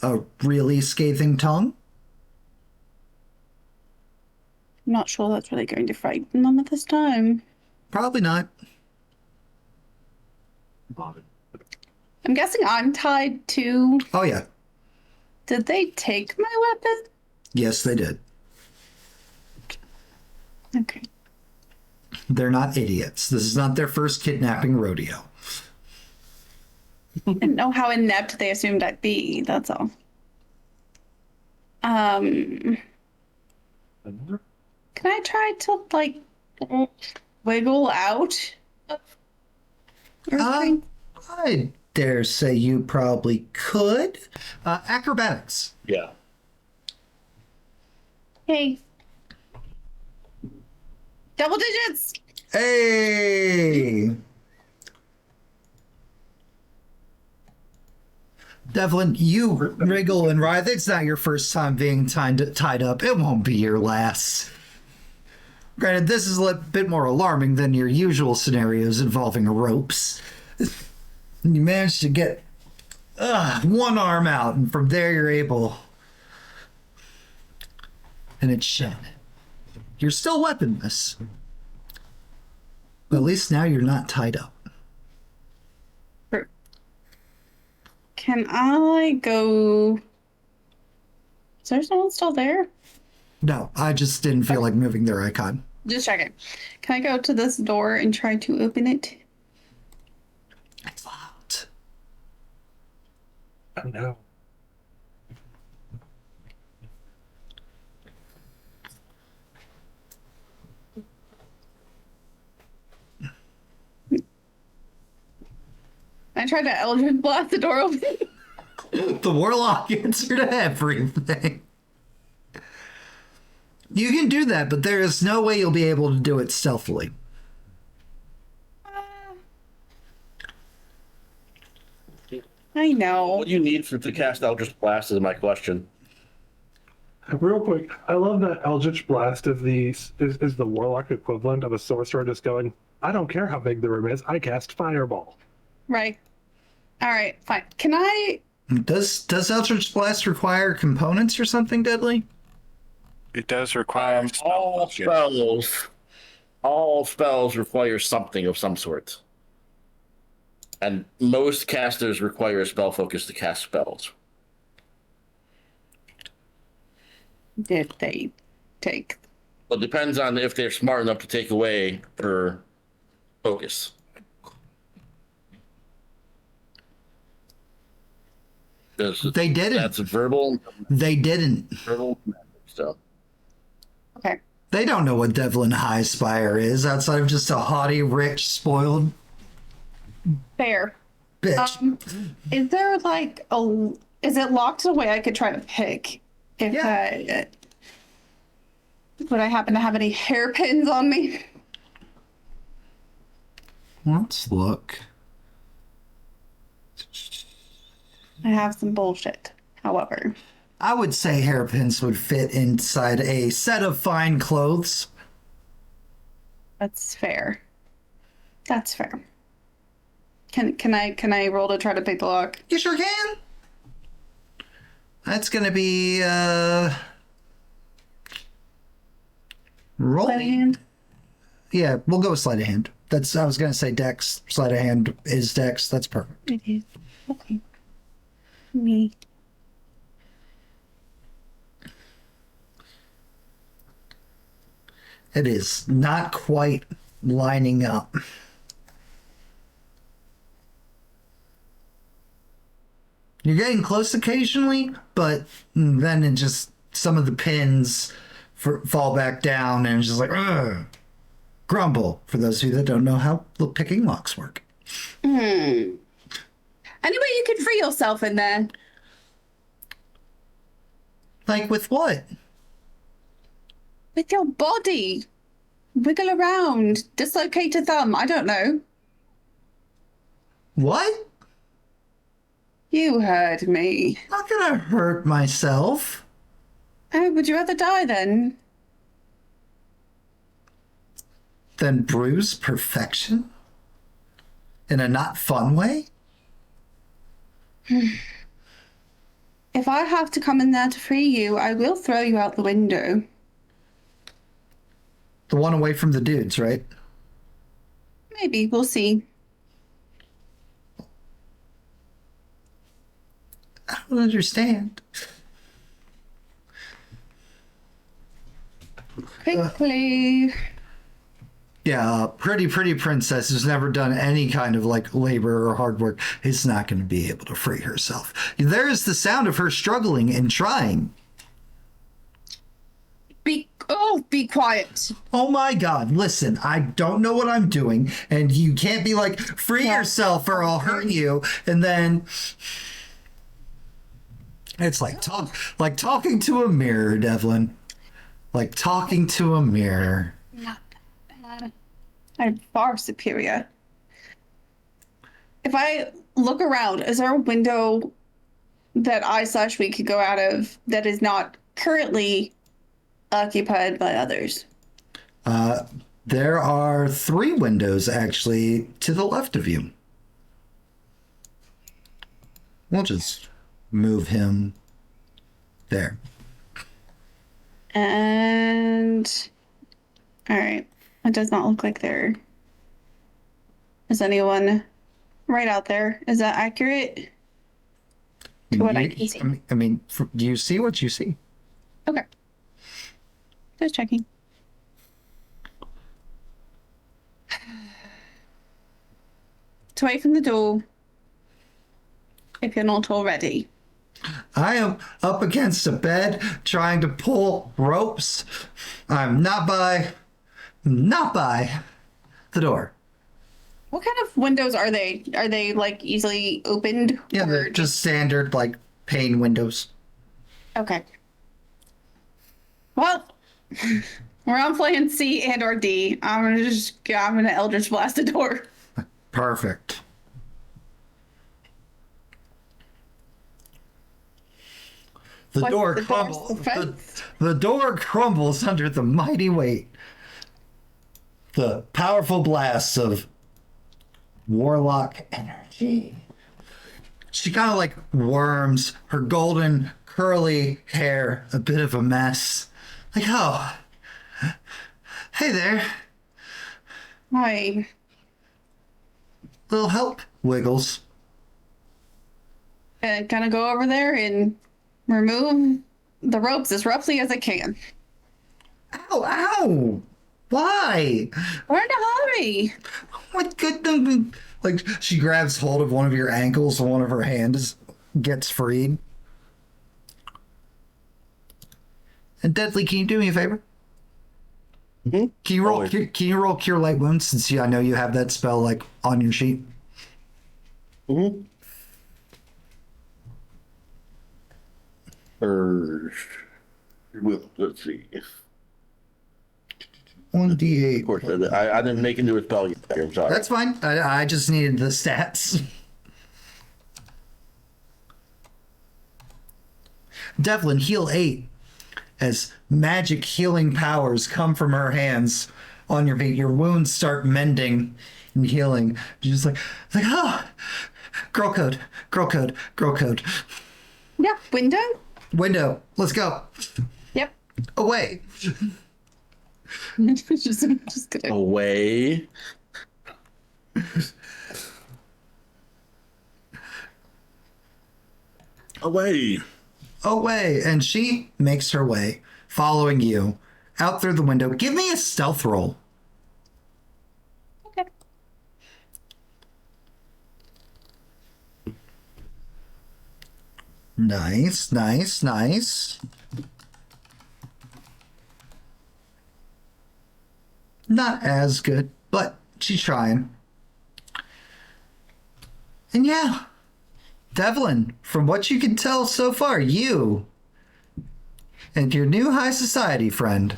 A really scathing tongue?
I'm not sure that's really going to frighten them at this time.
Probably not.
I'm guessing I'm tied too.
Oh yeah.
Did they take my weapon?
Yes, they did.
Okay.
They're not idiots. This is not their first kidnapping rodeo.
I didn't know how inept they assumed I'd be, that's all. Can I try to, wiggle out of everything?
I dare say you probably could. Acrobatics.
Yeah.
Hey. Double digits!
Hey! Devlin, you wriggle and writhe. It's not your first time being tied up. It won't be your last. Granted, this is a bit more alarming than your usual scenarios involving ropes. You managed to get one arm out, and from there you're able... And it's shed. You're still weaponless. But at least now you're not tied up.
Can I go... Is there someone still there?
No, I just didn't feel like moving their icon.
Just checking. Can I go to this door and try to open it?
It's locked.
Oh no.
I tried to Eldritch Blast the door open.
The warlock answered everything. You can do that, but there is no way you'll be able to do it stealthily.
I know.
What do you need to cast Eldritch Blast is my question.
Real quick, I love that Eldritch Blast is the warlock equivalent of a sorcerer just going, I don't care how big the room is, I cast Fireball.
Right. All right, fine. Can I...
Does Eldritch Blast require components or something deadly?
It does require
All spells require something of some sort. And most casters require a spell focus to cast spells.
If they take...
Well, it depends on if they're smart enough to take away her focus.
They didn't.
That's verbal.
They didn't.
Verbal. So.
Okay.
They don't know what Devlyn High Spire is outside of just a haughty, rich, spoiled
Fair.
bitch.
Is there like a? Is it locked in a way I could try to pick? If
Yeah.
would I happen to have any hairpins on me?
Let's look.
I have some bullshit. However,
I would say hairpins would fit inside a set of fine clothes.
that's fair. That's fair. Can I roll to try to pick the lock?
You sure can. That's gonna be roll.
Sleight of hand?
Yeah, we'll go with sleight of hand. That's I was gonna say dex. Sleight of hand is dex. That's perfect.
It is. Okay. Me.
It is not quite lining up. You're getting close occasionally, but then it just some of the pins fall back down, and it's just like ugh, grumble. For those of you that don't know how the picking locks work,
Any way you can free yourself in there?
like with what?
With your body. Wiggle around. Dislocate a thumb. I don't know.
What?
You heard me.
Not gonna hurt myself.
Oh, would you rather die then?
Then bruise perfection? In a not fun way?
If I have to come in there to free you, I will throw you out the window.
The one away from the dudes, right?
Maybe. We'll see.
I don't understand.
Quickly.
Yeah, pretty princess who's never done any kind of like labor or hard work is not going to be able to free herself. There is the sound of her struggling and trying.
Be quiet.
Oh my god, listen, I don't know what I'm doing, and you can't be like, free yourself or I'll hurt you, and then it's like talking to a mirror, Devlyn. Like talking to a mirror.
Not bad. I'm far superior. If I look around, is there a window that I/we could go out of that is not currently occupied by others?
There are 3 windows actually to the left of you. We'll just move him there.
And all right, it does not look like there is anyone right out there. Is that accurate to what I can see?
I mean, do you see what you see?
Okay, just checking. It's away from the door. If you're not already.
I am up against a bed trying to pull ropes. I'm not by the door.
What kind of windows are they? Are they like easily opened?
Yeah,
or
they're just standard like pane windows.
okay. Well, we're on plan C and or D. I'm gonna Eldritch Blast the door.
Perfect. The
What's
door
the door's
crumbles.
defense?
The door crumbles under the mighty weight. The powerful blasts of warlock energy. She kind of like worms, her golden curly hair a bit of a mess. Like, oh, hey there.
Hi.
Little help? Wiggles.
Gonna go over there and remove the ropes as roughly as I can.
Ow, ow. Why?
We're in a hurry.
What good thing? Like, she grabs hold of one of your ankles and one of her hands gets freed. And Deadly, can you do me a favor? Can you roll?
Always.
Can you roll Cure Light Wounds since I know you have that spell like on your sheet?
Mm-hmm. Let's see.
1d8.
Of course, I didn't make into a spell yet. I'm sorry.
That's fine. I just needed the stats. Devlyn, heal 8 as magic healing powers come from her hands on your feet. Your wounds start mending and healing. You're just like, oh, girl code, girl code, girl code.
Yeah, window.
Window, let's go.
Yep.
Away.
just gonna.
Away. Away.
Away. And she makes her way, following you out through the window. Give me a stealth roll.
Okay.
Nice, nice, nice. Not as good, but she's trying. And yeah, Devlyn, from what you can tell so far, you and your new high society friend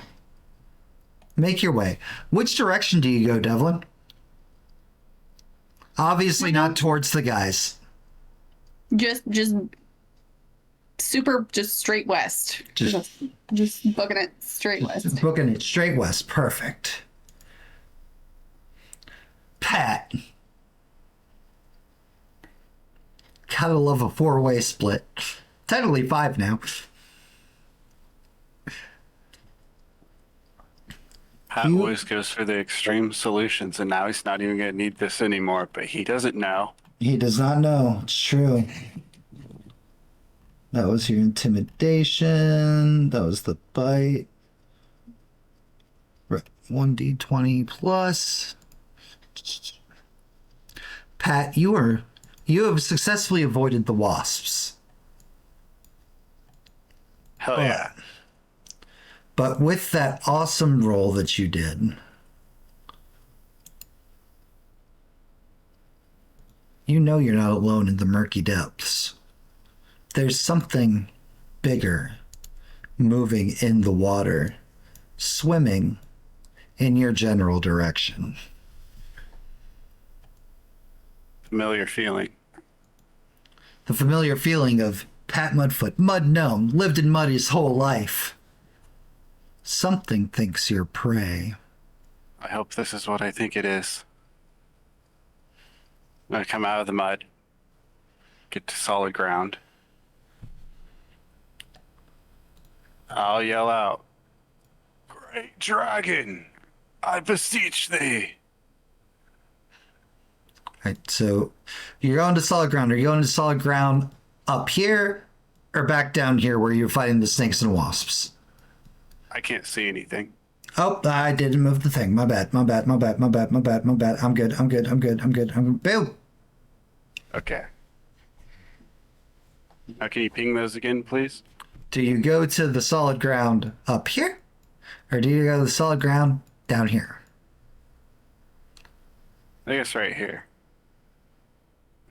make your way. Which direction do you go, Devlyn? Obviously not towards the guys.
Just straight west. Just booking it straight west.
Booking it straight west. Perfect. Pat. Gotta love a 4-way split. Technically 5 now.
Pat always goes for the extreme solutions, and now he's not even going to need this anymore, but he doesn't know.
He does not know. It's true. That was your intimidation. That was the bite. 1d20 plus. Pat, you have successfully avoided the wasps.
Hell yeah.
But with that awesome roll that you did, you know you're not alone in the murky depths. There's something bigger moving in the water, swimming in your general direction.
Familiar feeling.
The familiar feeling of Pat Mudfoot, mud gnome, lived in mud his whole life. Something thinks you're prey.
I hope this is what I think it is. I'm going to come out of the mud, get to solid ground. I'll yell out, "Great dragon, I beseech thee."
Right, so you're going to solid ground. Are you going to solid ground up here or back down here where you're fighting the snakes and wasps?
I can't see anything.
Oh, I didn't move the thing. My bad. I'm good. Boom.
Okay. Now, can you ping those again, please?
Do you go to the solid ground up here? Or do you go to the solid ground down here?
I guess right here.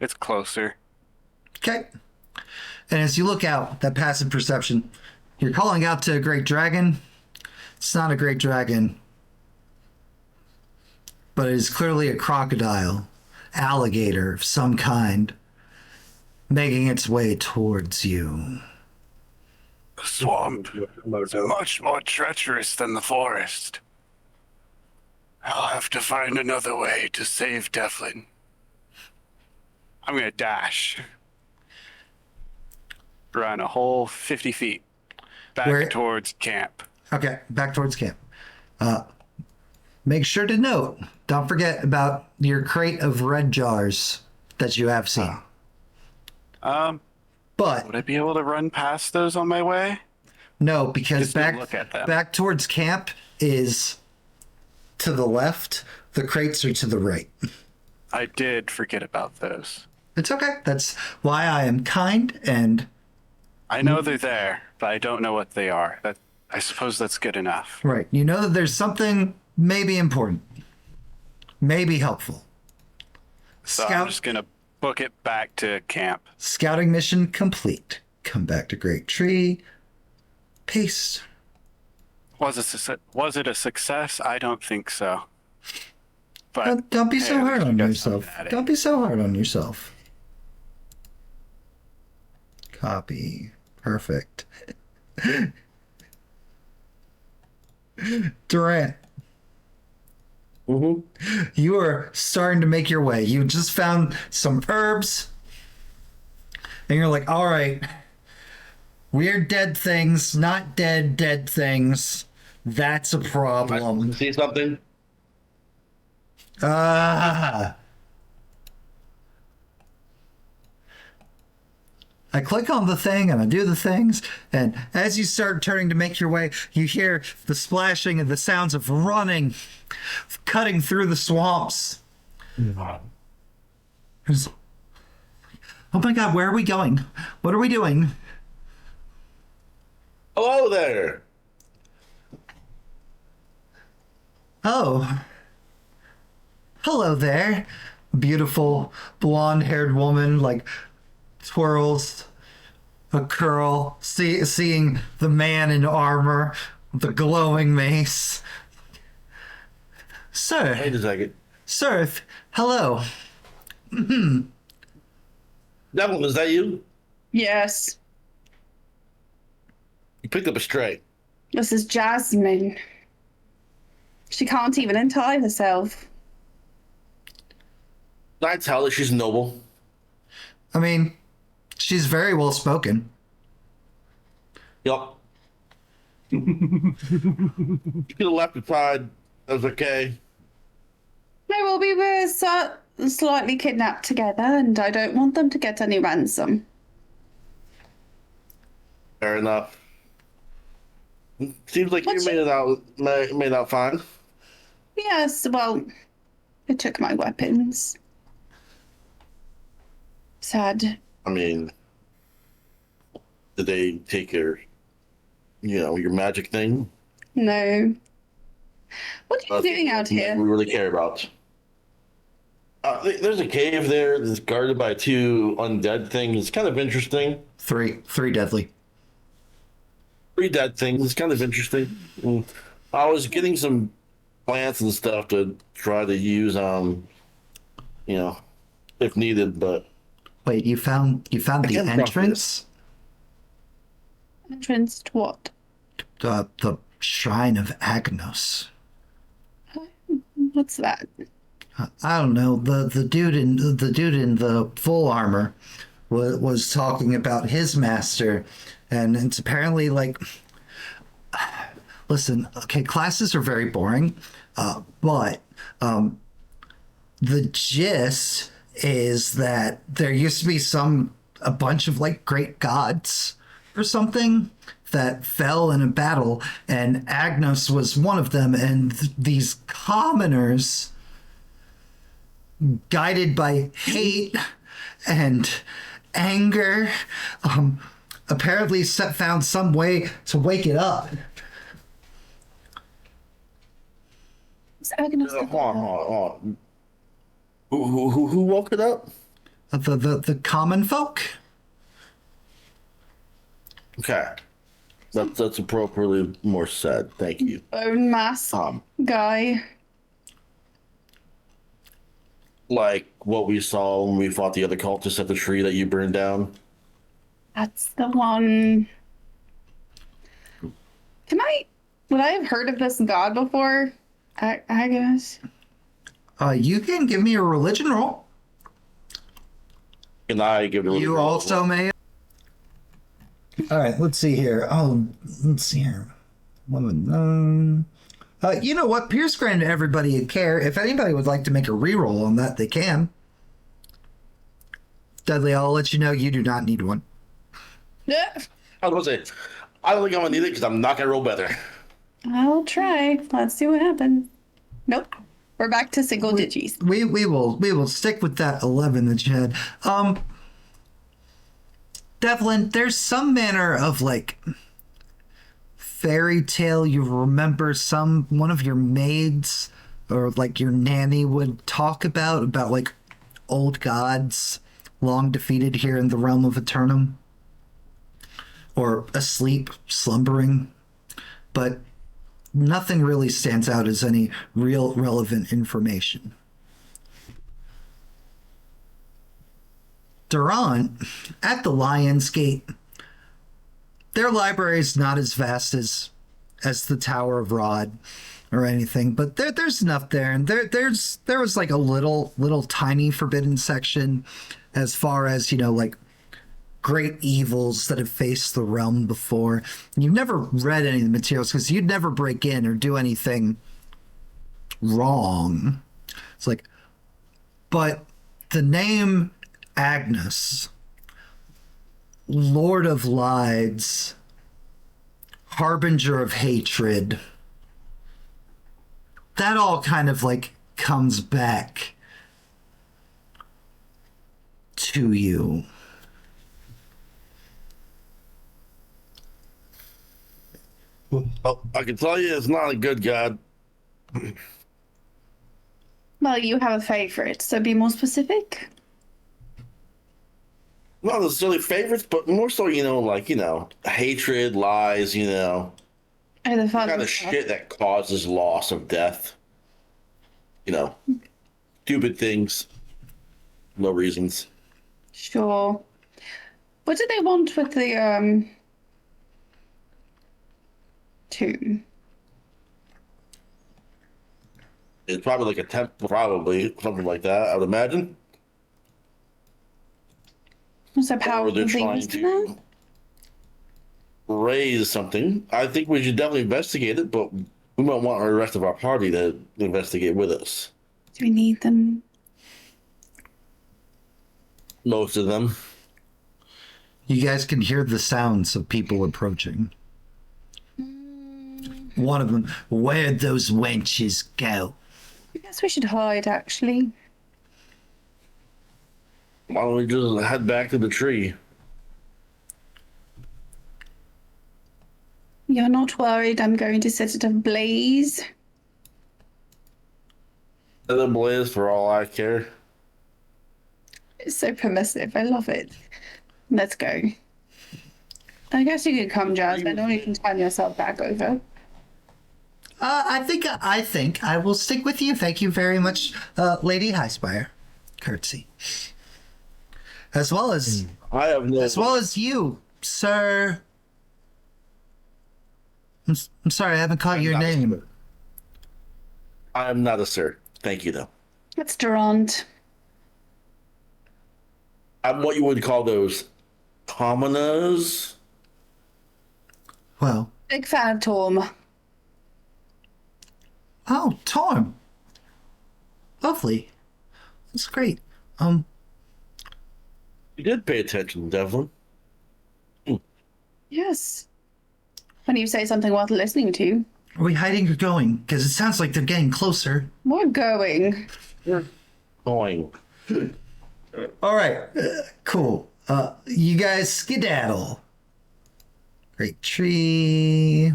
It's closer.
Okay. And as you look out, that passive perception, you're calling out to a great dragon. It's not a great dragon, but it is clearly a crocodile, alligator of some kind, making its way towards you.
The swamp is much more treacherous than the forest. I'll have to find another way to save Devlyn. I'm gonna dash. Run a whole 50 feet back towards camp.
Okay, back towards camp. Make sure to note, don't forget about your crate of red jars that you have seen. But
Would I be able to run past those on my way?
no, because
Just don't look at them.
back towards camp is to the left. The crates are to the right.
I did forget about those.
It's okay. That's why I am kind and
I know they're there, but I don't know what they are. I suppose that's good enough.
Right. You know that there's something maybe important, maybe helpful.
So I'm just going to book it back to camp.
Scouting mission complete. Come back to Great Tree. Peace.
Was it a success? I don't think so. But
Don't be
hey,
so
at
hard
least we
on
got
yourself.
something at it.
Don't be so hard on yourself. Copy. Perfect. Durant, you are starting to make your way. You just found some herbs, and you're like, all right, weird dead things, not dead things. That's a problem.
See something?
Ah. I click on the thing and I do the things, and as you start turning to make your way, you hear the splashing and the sounds of running, cutting through the swamps. There's- Oh my god, where are we going? What are we doing?
Hello there.
Oh. Hello there. Beautiful blonde-haired woman, like, twirls a curl, seeing the man in armor, the glowing mace. Sir,
Wait a second.
hello.
Devlyn, is that you?
Yes,
You picked up a stray.
this is Jasmine. She can't even untie herself.
Can I tell that she's noble?
I mean, she's very well spoken.
Yup. She could have left aside. That was okay.
No, well, we were slightly kidnapped together, and I don't want them to get any ransom.
Fair enough. Seems like
What's
you made out fine.
Yes, well, they took my weapons. Sad.
I mean, did they take your magic thing?
No. What are you
That's
doing out
what
here?
we really care about. There's a cave there that's guarded by two undead things. It's kind of interesting.
Three deadly.
Three dead things. It's kind of interesting. I was getting some plants and stuff to try to use, if needed, but
Wait, you found the
can't trust
entrance?
Entrance to what?
The Shrine of Agnos.
What's that?
I don't know. The dude in the full armor was talking about his master, and it's apparently like. Listen, okay, classes are very boring, but the gist is that there used to be a bunch of like great gods or something that fell in a battle, and Agnos was one of them, and these commoners, guided by hate and anger, apparently found some way to wake it up.
It's Agnos.
hold on. Who woke it up?
The common folk.
Okay, that's appropriately more said. Thank you.
Bone mass guy.
Like what we saw when we fought the other cultists at the tree that you burned down.
That's the one. Would I have heard of this god before? Agnos?
You can give me a religion roll.
Can I give it?
You also may. All right, let's see here. Let's see here. Woman. You know what? Pierce granted everybody a care. If anybody would like to make a reroll on that, they can. Dudley, I'll let you know you do not need one.
Yeah.
I was gonna say, I don't think I'm gonna need it because I'm not gonna roll better.
I'll try. Let's see what happens. Nope. We're back to single digits.
We will stick with that 11 that you had. Devlyn, there's some manner of like fairy tale you remember one of your maids or like your nanny would talk about like old gods long defeated here in the realm of Aeternum? Or asleep, slumbering? But nothing really stands out as any real relevant information. Durant, at the Lion's Gate, their library is not as vast as the Tower of Rod or anything, but there's enough there, and there was like a little tiny forbidden section as far as, you know, like great evils that have faced the realm before. You've never read any of the materials because you'd never break in or do anything wrong. It's like, but the name Agnos, Lord of Lies, Harbinger of Hatred, that all kind of like comes back to you.
Well, I can tell you it's not a good god.
Well, you have a favorite, so be more specific.
Not necessarily favorites, but more so, hatred, lies,
Oh, the fun
kind of
stuff.
shit that causes loss of death. Stupid things. No reasons.
Sure. What do they want with the tomb?
It's probably like a temple, probably something like that, I would imagine.
So
Or
powerful
they're trying
things in there?
to raise something. I think we should definitely investigate it, but we might want the rest of our party to investigate with us.
Do we need them?
Most of them.
You guys can hear the sounds of people approaching. One of them, where'd those wenches go?
I guess we should hide, actually.
Why don't we just head back to the tree?
You're not worried I'm going to set it ablaze?
Set it ablaze for all I care.
It's so permissive. I love it. Let's go. I guess you can come, Jasmine, or you can turn yourself back over.
I think I will stick with you. Thank you very much, Lady Highspire. Curtsy. As well as you, sir. I'm sorry, I haven't caught your name.
I am not a sir. Thank you, though.
That's Durant.
I'm what you would call those commoners.
Well,
Big fan of Torm.
oh, Torm. Lovely. That's great.
You did pay attention, Devlyn.
Yes. When you say something worth listening to,
Are we hiding or going? Because it sounds like they're getting closer.
we're going.
Going.
All right. Cool. You guys skedaddle. Great tree.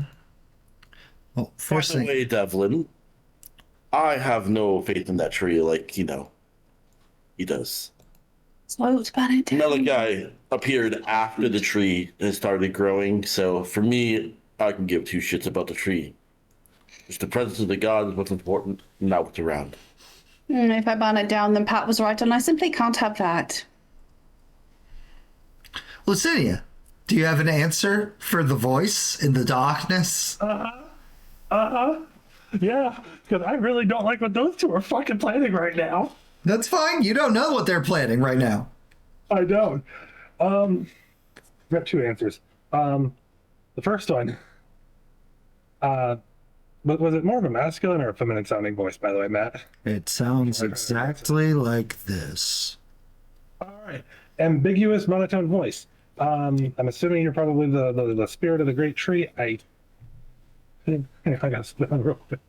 Oh,
By the
forcing.
way, Devlyn, I have no faith in that tree like, he does.
Slow it down.
Another guy appeared after the tree and started growing, so for me, I can give two shits about the tree. Just the presence of the god is what's important, not what's around.
If I burn it down, then Pat was right, and I simply can't have that.
Lucinia, do you have an answer for the voice in the darkness?
Yeah, because I really don't like what those two are fucking planning right now.
That's fine. You don't know what they're planning right now.
I don't. I've got two answers. The first one, was it more of a masculine or a feminine sounding voice, by the way, Matt?
It sounds exactly like this.
All right. Ambiguous monotone voice. I'm assuming you're probably the spirit of the great tree. I gotta split on real quick.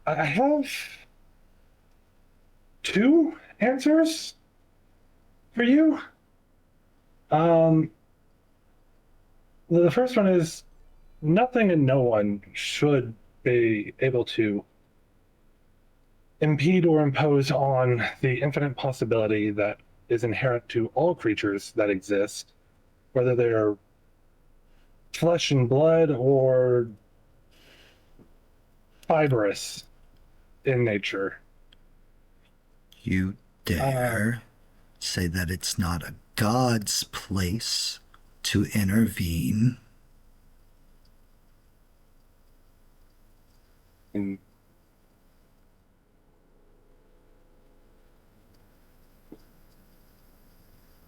I have two answers for you. The first one is nothing and no one should be able to impede or impose on the infinite possibility that is inherent to all creatures that exist, whether they're flesh and blood or fibrous in nature.
You dare say that it's not a god's place to intervene?
And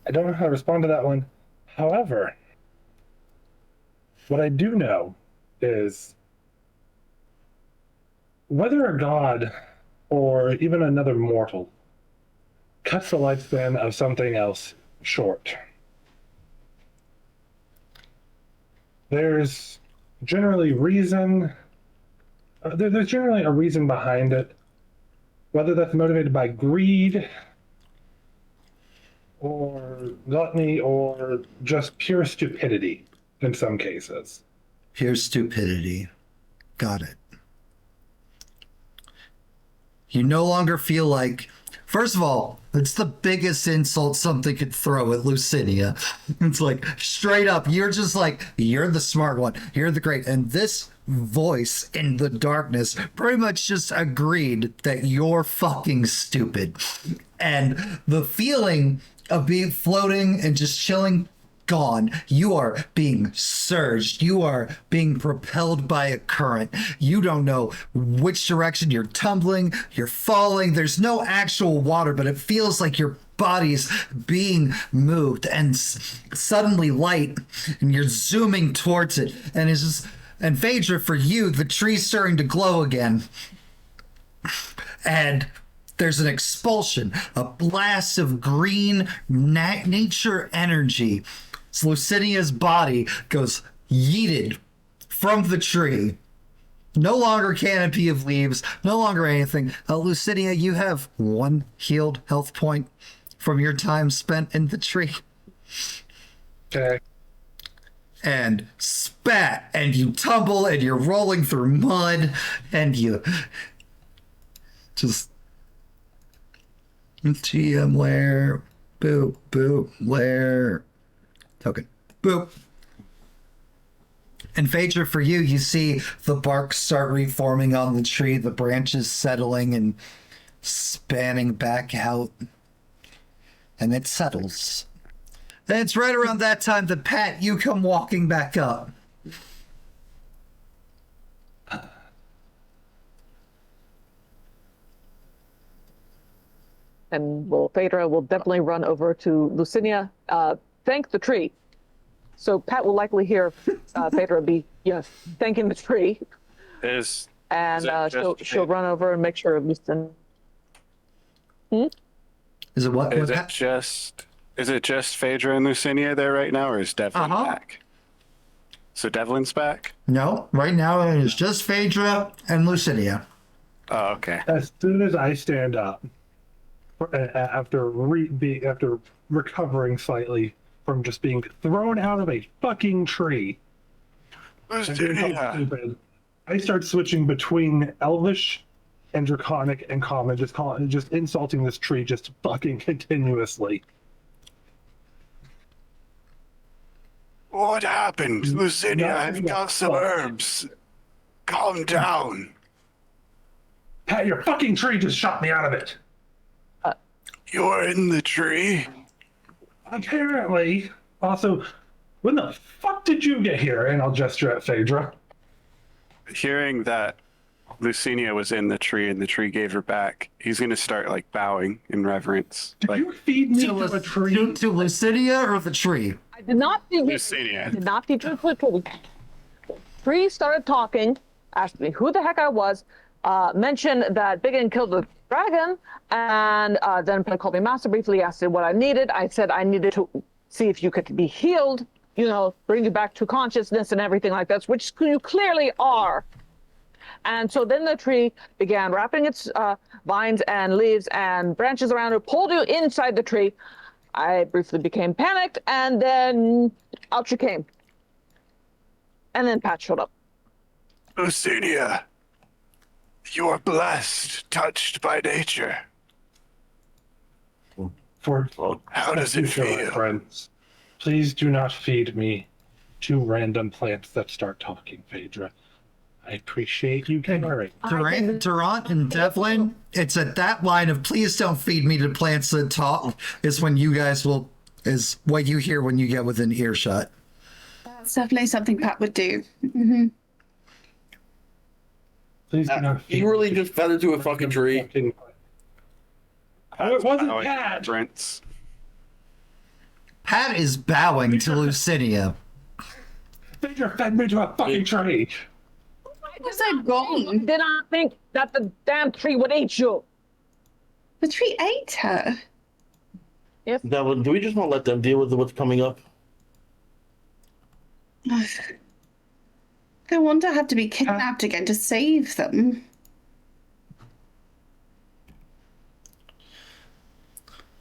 I don't know how to respond to that one. However, what I do know is whether a god or even another mortal cuts the lifespan of something else short, there's generally there's generally a reason behind it, whether that's motivated by greed or gluttony or just pure stupidity in some cases.
Pure stupidity. Got it. You no longer feel like, first of all, it's the biggest insult something could throw at Lucinia. It's like, straight up, you're just like, you're the smart one, you're the great. And this voice in the darkness pretty much just agreed that you're fucking stupid. And the feeling of being floating and just chilling, gone. You are being surged. You are being propelled by a current. You don't know which direction you're tumbling, you're falling. There's no actual water, but it feels like your body's being moved, and suddenly light, and you're zooming towards it. And it's just, and Phaedra, for you, the tree's starting to glow again. And there's an expulsion, a blast of green nature energy. So Lucinia's body goes yeeted from the tree. No longer canopy of leaves, no longer anything. Lucinia, you have 1 healed health point from your time spent in the tree.
Okay.
And spat, and you tumble, and you're rolling through mud, and you just... GM lair, boop, boop, lair, token, boop. And Phaedra, for you, you see the bark start reforming on the tree, the branches settling and spanning back out, and it settles. And it's right around that time that, Pat, you come walking back up.
And Phaedra will definitely run over to Lucinia, thank the tree. So Pat will likely hear Phaedra be thanking the tree.
Is
And she'll run over and make sure Lucinia.
Is it what?
Is it just Phaedra and Lucinia there right now, or is Devlyn back? So Devlyn's back?
No, right now it is just Phaedra and Lucinia.
Oh, okay.
As soon as I stand up, after recovering slightly from just being thrown out of a fucking tree,
Lucinia.
I start switching between Elvish and Draconic and Common, just insulting this tree just fucking continuously.
What happened? Lucinia, I've got some herbs. Calm down.
Pat, your fucking tree just shot me out of it.
You're in the tree?
Apparently. Also, when the fuck did you get here? And I'll gesture at Phaedra.
Hearing that Lucinia was in the tree and the tree gave her back, he's going to start like bowing in reverence.
Did
Like,
you feed me to a tree?
To Lucinia or the tree?
I did not feed
Lucinia.
I did not feed you to the tree. Tree started talking, asked me who the heck I was, mentioned that Biggin killed the dragon, and then called me master, briefly asked what I needed. I said I needed to see if you could be healed, bring you back to consciousness and everything like that, which you clearly are. And so then the tree began wrapping its vines and leaves and branches around it, pulled you inside the tree. I briefly became panicked, and then out you came. And then Pat showed up.
Lucinia, you are blessed, touched by nature.
For
How does it
future
feel?
reference, please do not feed me to random plants that start talking, Phaedra. I appreciate you caring.
Durant and Devlin, it's at that line of please don't feed me to plants that talk is when you guys will, is what you hear when you get within earshot.
That's definitely something Pat would do. Mm-hmm.
Please do not feed
You really
me
just fed into a fucking tree.
Oh, it wasn't
Bowing
Pat.
Prince.
Pat is bowing to Lucinia.
Phaedra fed me to a fucking tree.
Was I gone?
Did not think that the damn tree would eat you.
The tree ate her.
Devlin, do we just want to let them deal with what's coming up?
No wonder I have to be kidnapped again to save them.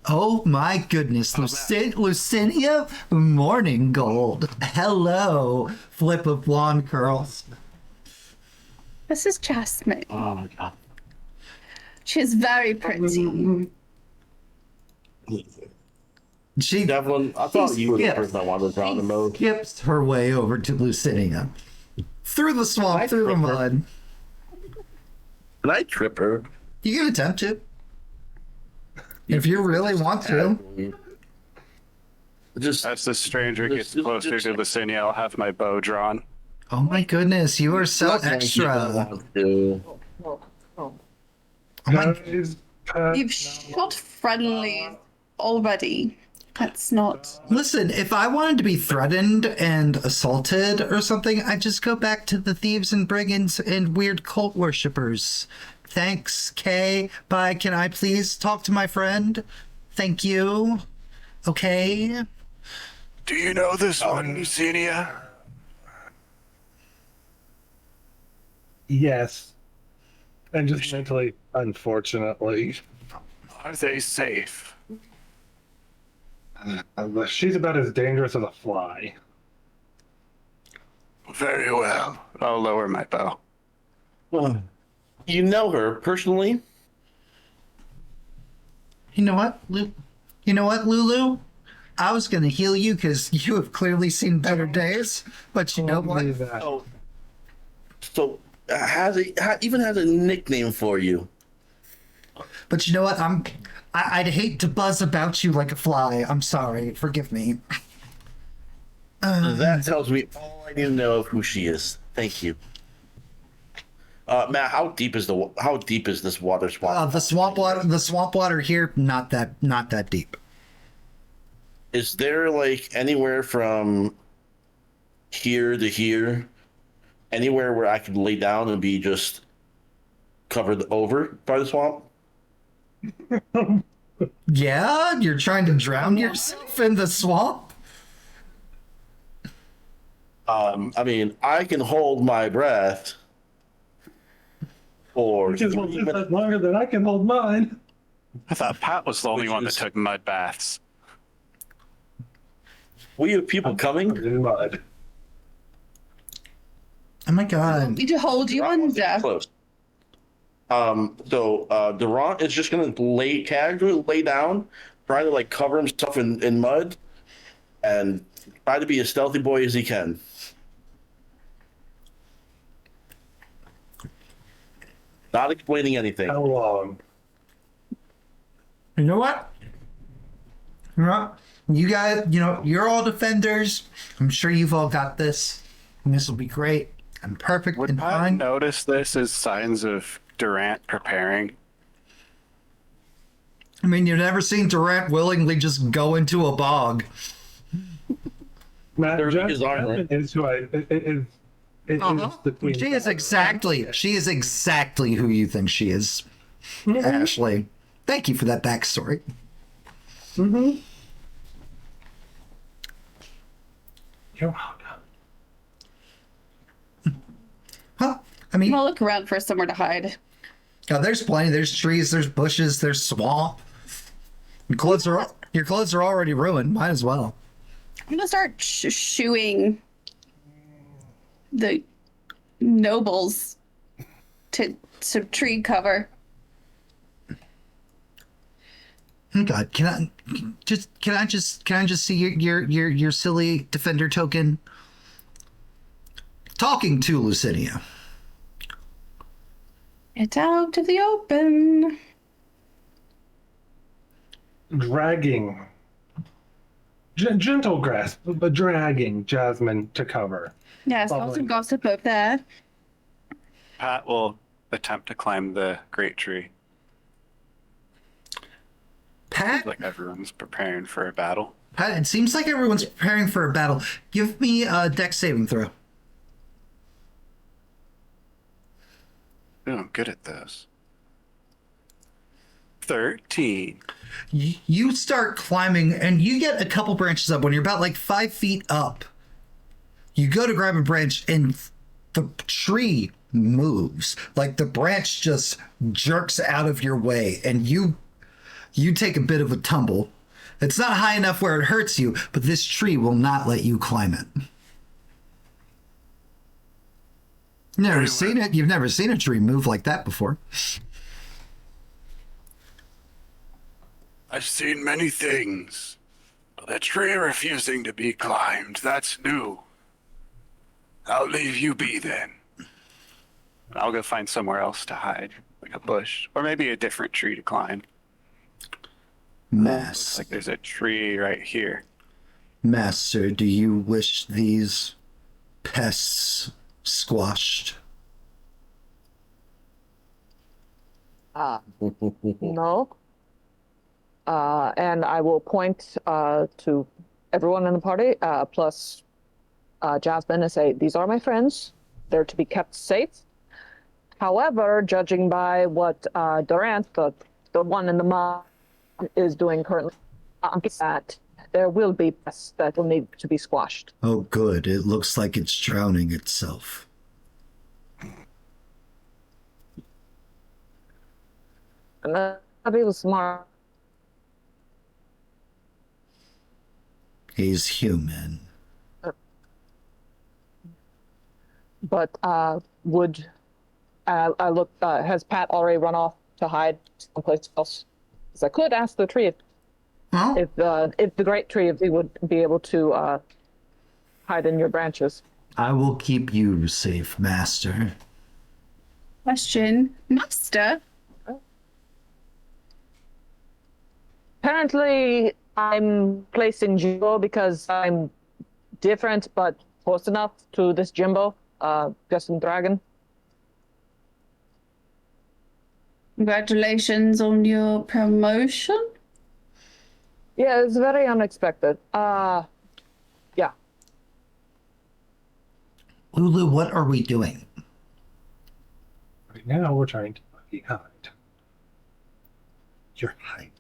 Oh my goodness, Lucinia Morning Gold. Hello, flip of wand curls.
This is Jasmine.
Oh my god.
She's very pretty.
She
Devlin, I thought you were the person I wanted to drown in mode.
skips her way over to Lucinia. Through the swamp, through the mud.
Can I trip her?
You can attempt to. If you really want to.
Just
As the stranger gets closer to Lucinia, I'll have my bow drawn.
Oh my goodness, you are so
Thank you, I
extra.
want to.
Oh my,
Guys, Pat,
You've shot friendly already. That's not.
listen, if I wanted to be threatened and assaulted or something, I'd just go back to the thieves and brigands and weird cult worshippers. Thanks, Kay. Bye. Can I please talk to my friend? Thank you. Okay.
Do you know this one, Lucinia?
yes. And just mentally, unfortunately.
Are they safe?
She's about as dangerous as a fly.
Very well. I'll lower my bow.
You know her personally?
You know what, Lulu? I was gonna heal you because you have clearly seen better days. But you know what?
Only that.
Oh. So even has a nickname for you.
But you know what? I'd hate to buzz about you like a fly. I'm sorry. Forgive me.
That tells me all I need to know of who she is. Thank you. Matt, how deep is this water swamp?
The swamp water here, not that deep.
Is there like anywhere from here to here, anywhere where I could lay down and be just covered over by the swamp?
Yeah, you're trying to drown yourself in the swamp?
I mean, I can hold my breath for
Which is longer than I can hold mine.
I thought Pat was the only
Which
one that
is-
took mud baths.
We have people coming.
In mud.
Oh my god.
Need to hold you under.
Close. So Durant is just gonna casually lay down, try to like cover himself in mud, and try to be as stealthy boy as he can. Not explaining anything.
How long?
You know what? You guys, you're all defenders. I'm sure you've all got this. And this will be great. I'm perfect
Would
and
Pat
fine.
notice this as signs of Durant preparing?
I mean, you've never seen Durant willingly just go into a bog.
Matt,
There
Jasmine
is armor.
is who I is the queen.
She is exactly who you think she is, Ashley. Thank you for that backstory.
Mm-hmm. You're welcome.
Huh? I mean,
I'll look around for somewhere to hide.
there's plenty. There's trees. There's bushes. There's swamp. Your clothes are already ruined. Might as well.
I'm gonna start shooing the nobles to some tree cover.
Oh God, can I just see your silly defender token? Talking to Lucinia.
It's out to the open.
Dragging. Gentle grasp, but dragging Jasmine to cover.
Yeah, it's got
Bubbling.
some gossip up there.
Pat will attempt to climb the great tree.
Pat,
Like everyone's preparing for a battle.
Pat, it seems like everyone's preparing for a battle. Give me a dex saving throw.
Ooh, I'm good at those. 13.
You start climbing and you get a couple branches up. When you're about like 5 feet up, you go to grab a branch and the tree moves. Like the branch just jerks out of your way and you take a bit of a tumble. It's not high enough where it hurts you, but this tree will not let you climb it. Never seen it. You've never seen a tree move like that before.
I've seen many things. But the tree refusing to be climbed, that's new. I'll leave you be then. I'll go find somewhere else to hide, like a bush, or maybe a different tree to climb. Looks like there's a tree right here.
Master, do you wish these pests squashed?
No. And I will point to everyone in the party, plus Jasmine, and say, these are my friends. They're to be kept safe. However, judging by what Durant, the one in the mud, is doing currently, that there will be pests that will need to be squashed.
Oh, good. It looks like it's drowning itself.
And he was smart.
He's human.
But would I look? Has Pat already run off to hide someplace else? Because I could ask the tree
Well,
if the great tree, if he would be able to hide in your branches.
I will keep you safe, Master.
Question, Master.
Apparently, I'm placing Jimbo because I'm different, but close enough to this Jimbo, Justin Dragon.
Congratulations on your promotion.
Yeah, it's very unexpected. Yeah.
Lulu, what are we doing?
Right now, we're trying to hide. You're hiding.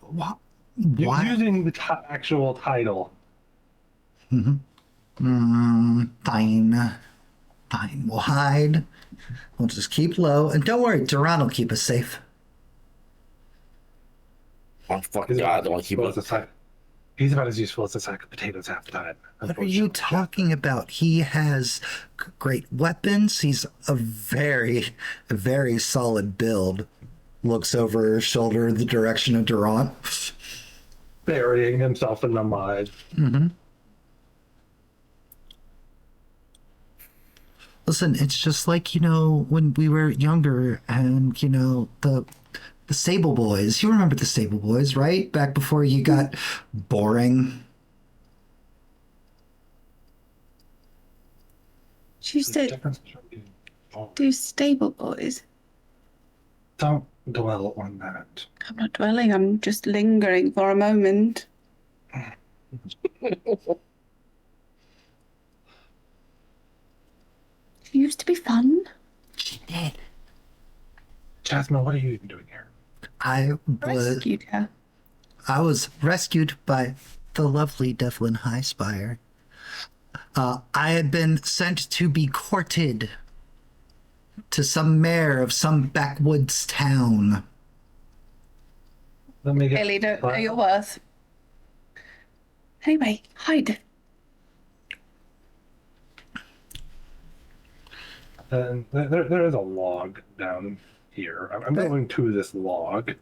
What?
You're
Why?
using the actual title.
Fine. Fine. We'll hide. We'll just keep low. And don't worry, Duran will keep us safe.
Oh, fuck God, I don't want to keep it.
He's about as useful as a sack of potatoes half the time.
What are you talking about? He has great weapons. He's a very solid build. Looks over her shoulder in the direction of Durant.
Burying himself in the mud.
Listen, it's just like, when we were younger and, the Sable Boys. You remember the Sable Boys, right? Back before you got boring.
She said, do stable boys.
Don't dwell on that.
I'm not dwelling, I'm just lingering for a moment. She used to be fun.
She did.
Jasmine, what are you even doing here?
I
Rescued her.
was rescued by the lovely Devlyn Highspire. I had been sent to be courted to some mayor of some backwoods town.
Let me get.
Really don't know your worth. Anyway, hide.
And there is a log down here. I'm
Okay.
going to this log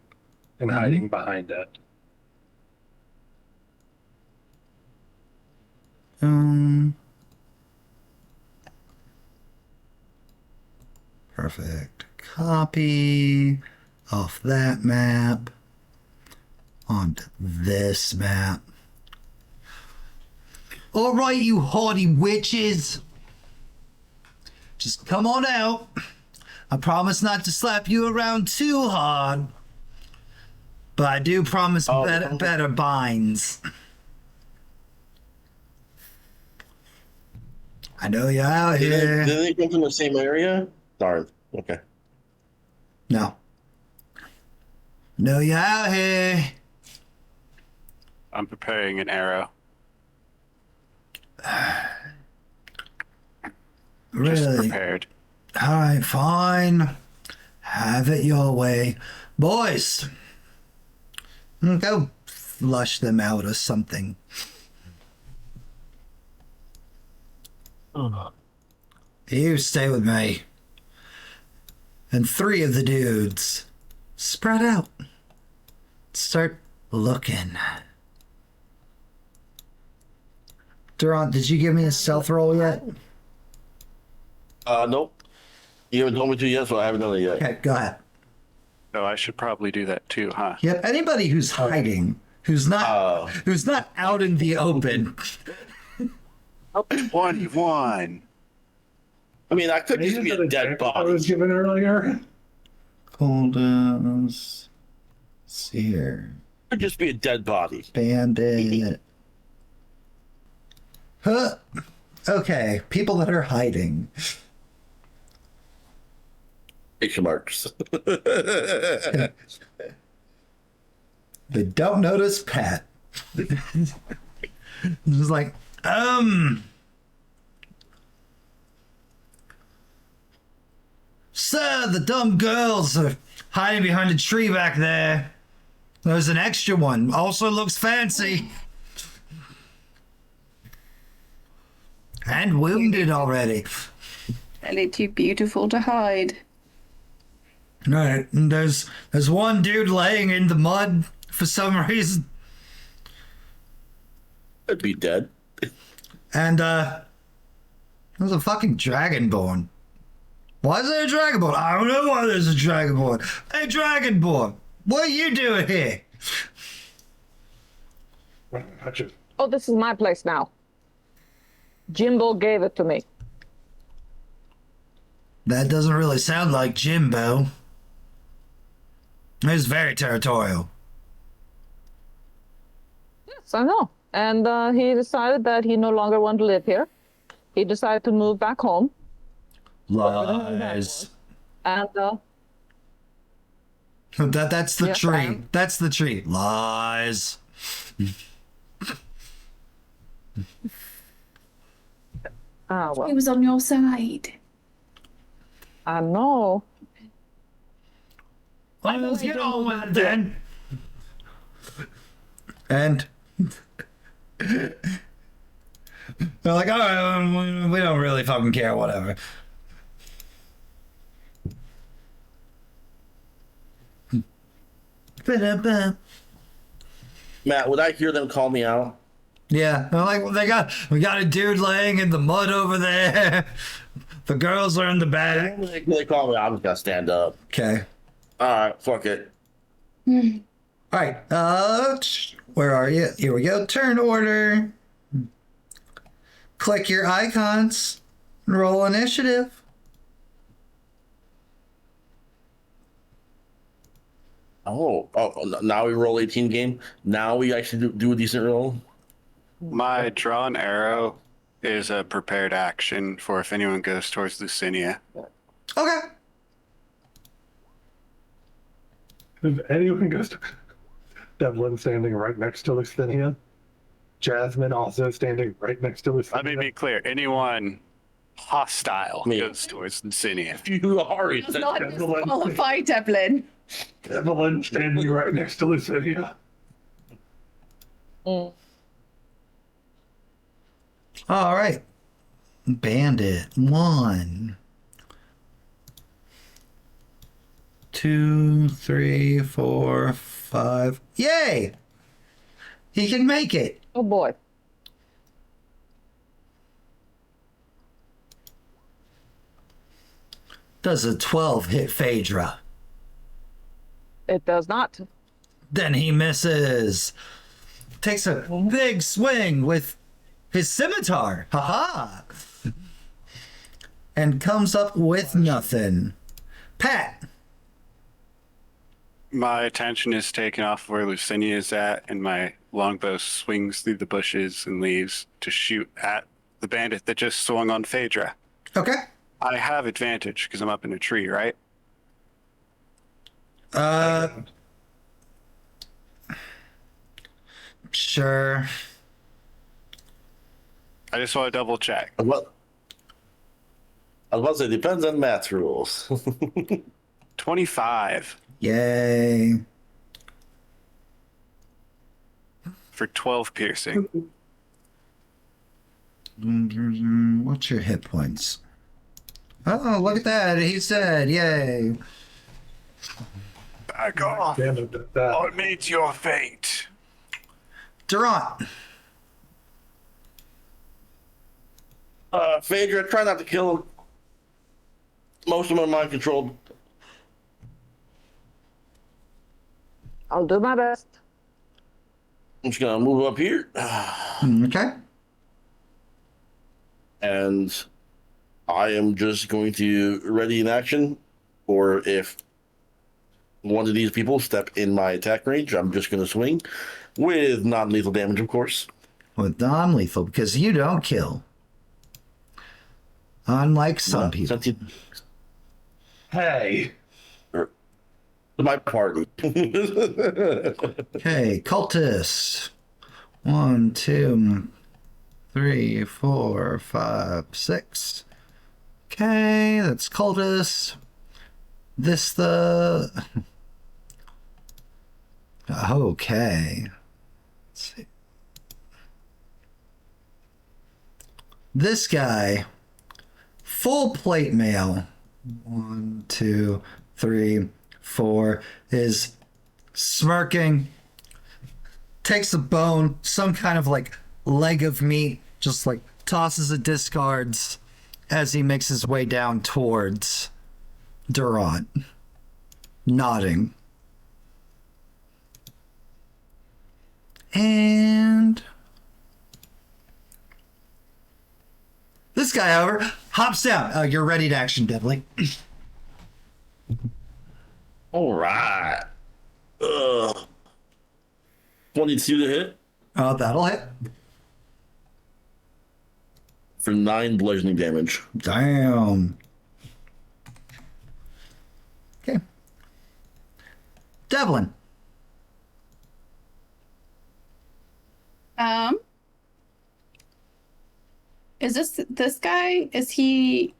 and hiding behind it.
Perfect. Copy off that map onto this map. All right, you haughty witches. Just come on out. I promise not to slap you around too hard. But I do promise better binds. I know you're out here.
Did they come from the same area? Darn. Okay.
No. Know you're out here.
I'm preparing an arrow. Just
Really?
prepared.
All right, fine. Have it your way. Boys, go flush them out or something. You stay with me. And 3 of the dudes, spread out. Start looking. Durant, did you give me a stealth roll yet?
Nope. You haven't told me to yet, so I haven't done it yet.
Okay, go ahead.
So I should probably do that too, huh?
Yep, anybody who's hiding, who's not out in the open.
21.
I mean, I could just be a dead
I was
body.
given earlier.
Hold on. Let's see here.
Could just be a dead body.
Bandit. Huh. Okay, people that are hiding.
Picture marks.
They don't notice Pat. Just like, Sir, the dumb girls are hiding behind a tree back there. There's an extra one. Also looks fancy. And wounded already.
And too beautiful to hide.
Right, and there's one dude laying in the mud for some reason.
I'd be dead.
And there's a fucking dragonborn. Why is there a dragonborn? I don't know why there's a dragonborn. Hey, dragonborn, what are you doing here?
Gotcha.
Oh, this is my place now. Jimbo gave it to me.
That doesn't really sound like Jimbo. He's very territorial.
Yes, I know. And he decided that he no longer wanted to live here. He decided to move back home.
Lies.
And
That's the
Yes, I
tree.
am.
That's the tree. Lies.
well,
He was on your side.
I know.
Well, let's get on with it then. And they're like, all right, we don't really fucking care, whatever.
Matt, would I hear them call me out?
Yeah, they're like, we got a dude laying in the mud over there. The girls are in the back.
They call me out, I'm just gonna stand up.
Okay.
Alright, fuck it.
All right. Where are you? Here we go. Turn order. Click your icons. Roll initiative.
Oh, now we roll 18 game. Now we actually do a decent roll.
My drawn arrow is a prepared action for if anyone goes towards Lucinia.
Okay.
If anyone goes to Devlyn standing right next to Lucinia, Jasmine also standing right next to Lucinia.
Let me be clear. Anyone hostile
Me.
goes towards Lucinia.
You are.
Does not disqualify Devlyn.
Devlyn standing right next to Lucinia.
Mm.
All right. Bandit 1. 2, 3, 4, 5. Yay! He can make it.
Oh boy.
Does a 12 hit Phaedra?
It does not.
Then he misses. Takes a big swing with his scimitar. Haha. And comes up with nothing. Pat.
My attention is taken off where Lucinia is at, and my longbow swings through the bushes and leaves to shoot at the bandit that just swung on Phaedra.
Okay.
I have advantage because I'm up in a tree, right?
Sure.
I just want to double check.
What? I was about to say, depends on math rules.
25
Yay.
for 12 piercing.
What's your hit points? Oh, look at that. He's dead. Yay.
Back off.
Damn it, that.
I'll meet your fate.
Durant.
Phaedra, try not to kill him. Most of them are mind controlled.
I'll do my best.
I'm just gonna move up here.
Okay.
And I am just going to ready in action, or if one of these people step in my attack range, I'm just going to swing with non-lethal damage, of course.
With non-lethal, because you don't kill. Unlike some people.
Hey.
My party.
Okay, cultist. 1, 2, 3, 4, 5, 6. Okay, that's cultist. This the... Okay. Let's see. This guy, full plate mail. 1, 2, 3, 4, is smirking, takes a bone, some kind of like leg of meat, just like tosses it, discards as he makes his way down towards Durant, nodding. And this guy, however, hops down. You're ready to action, Devlyn.
All right. 22 to hit
That'll hit.
for 9 bludgeoning damage.
Damn. Okay. Devlyn.
Is this guy? Is he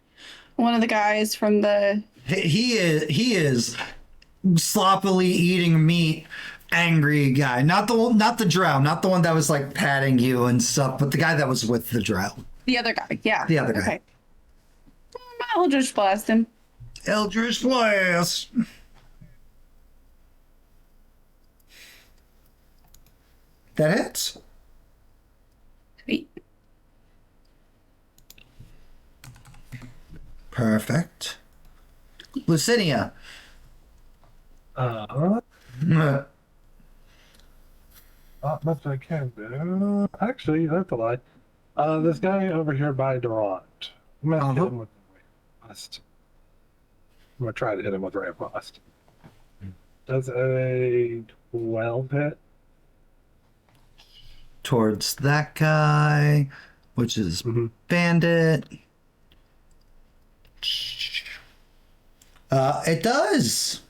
one of the guys from the?
He is sloppily eating meat, angry guy. Not the drow, not the one that was like patting you and stuff, but the guy that was with the drow.
The other guy, yeah.
The other guy.
Okay. I'll just blast him.
Eldritch Blast. That hits.
Sweet.
Perfect. Lucinia.
Not much I can do. Actually, that's a lie. This guy over here by Durant. I'm gonna hit him with Ray of Frost. I'm gonna try to hit him with Ray of Frost. Does a 12 hit?
Towards that guy, which is Bandit. It does.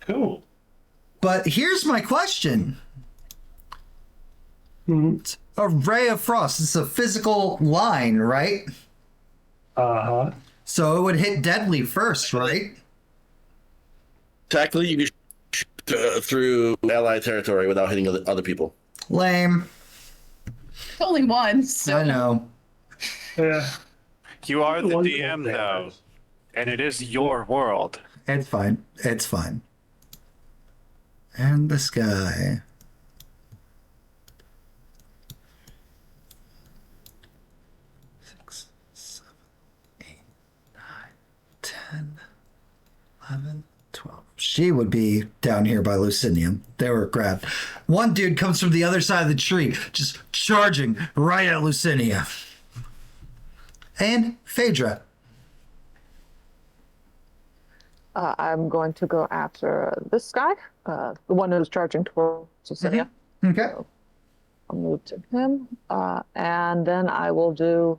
Cool.
But here's my question.
Mhm.
A ray of frost. It's a physical line, right?
Uh-huh.
So it would hit deadly first, right?
Technically, you can shoot through allied territory without hitting other people.
Lame.
Only one. So.
I know.
Yeah.
You are the
Wonderful
DM,
damage.
though, and it is your world.
It's fine. It's fine. And this guy. 6, 7, 8, 9, 10, 11, 12. She would be down here by Lucinium. They were grabbed. One dude comes from the other side of the tree, just charging right at Lucinia. And Phaedra.
I'm going to go after this guy, the one who's charging towards Cecilia.
Okay.
I'll move to him, and then I will do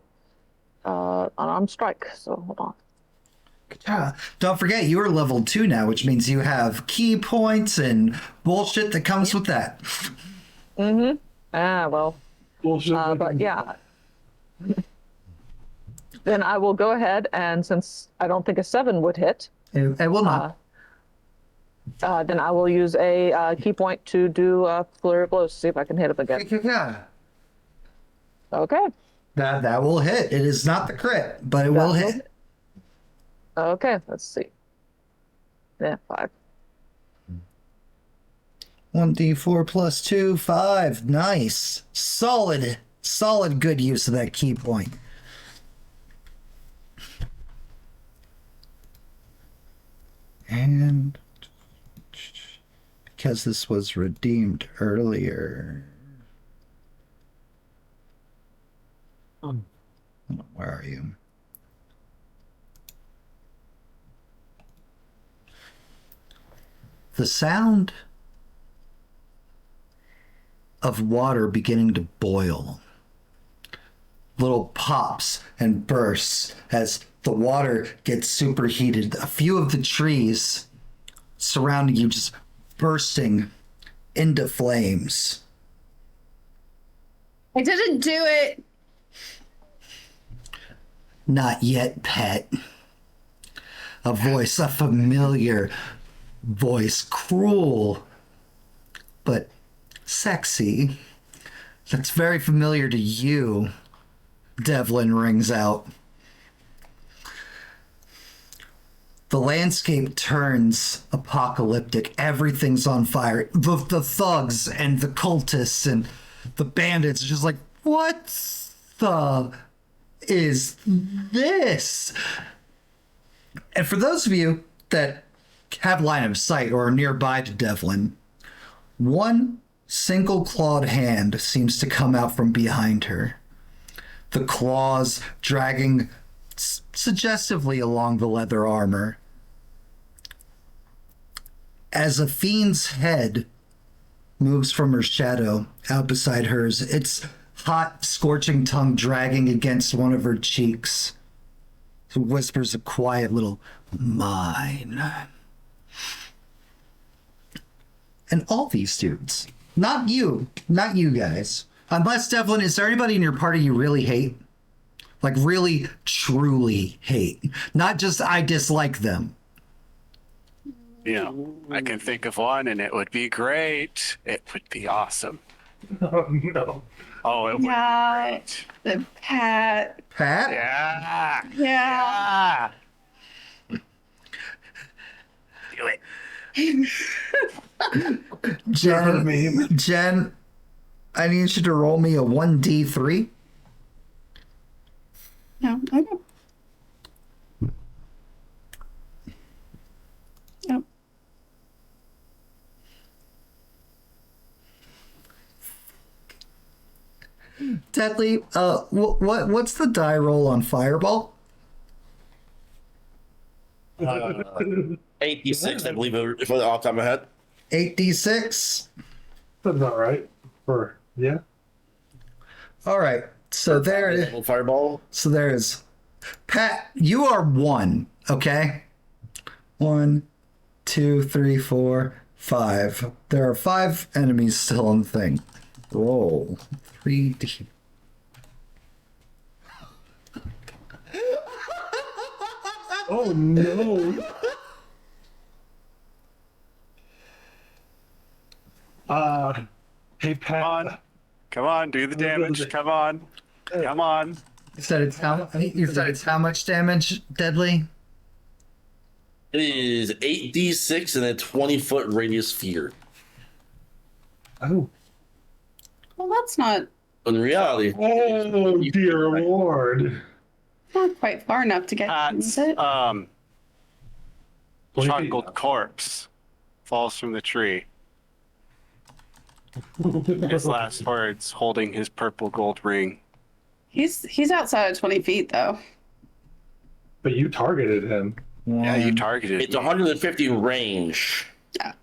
unarmed strike. So hold on.
Don't forget, you are level 2 now, which means you have key points and bullshit that comes with that.
Mm-hmm. Well,
Bullshit.
but yeah. Then I will go ahead, and since I don't think a 7 would hit,
It will not.
then I will use a key point to do flurry of blows to see if I can hit him again. Okay.
That will hit. It is not the crit, but it will hit.
Okay, let's see. Yeah, 5.
1d4 plus 2, 5. Nice. Solid, good use of that key point. And because this was redeemed earlier. Where are you? The sound of water beginning to boil. Little pops and bursts as the water gets superheated. A few of the trees surrounding you just bursting into flames.
I didn't do it.
Not yet, pet. A voice, a familiar voice, cruel, but sexy. That's very familiar to you, Devlyn rings out. The landscape turns apocalyptic. Everything's on fire. The thugs and the cultists and the bandits are just like, what the is this? And for those of you that have line of sight or are nearby to Devlyn, one single clawed hand seems to come out from behind her. The claws dragging suggestively along the leather armor. As a fiend's head moves from her shadow out beside hers, its hot, scorching tongue dragging against one of her cheeks. It whispers a quiet little, mine. And all these dudes, not you guys. Unless, Devlyn, is there anybody in your party you really hate? Like really, truly hate. Not just I dislike them.
Yeah, I can think of one, and it would be great. It would be awesome.
Oh, no.
Oh, it would
Yeah,
be great.
the Pat.
Pat?
Yeah.
Yeah.
Do it.
Jen, I need you to roll me a 1d3.
No, okay. Yep.
Deadly, what's the die roll on Fireball?
86, I believe, if I'm off the top of my head.
8d6.
That's not right. Yeah.
All right. So there
Level Fireball.
So there's Pat, you are 1, okay? 1, 2, 3, 4, 5. There are 5 enemies still on the thing. Roll 3d.
Oh, no. Hey, Pat.
Come on, do the damage. Come on. Come on.
You said it's how much damage, Deadly?
It is 8d6 and a 20-foot radius sphere.
Oh.
Well, that's not
In reality,
Oh, dear Lord.
not quite far enough to get in, is
Pat's
it?
20 feet.
charcoal corpse falls from the tree. His last words holding his purple gold ring.
He's outside of 20 feet though.
But you targeted him.
Yeah, you targeted
it's
me.
150 range.
Yeah.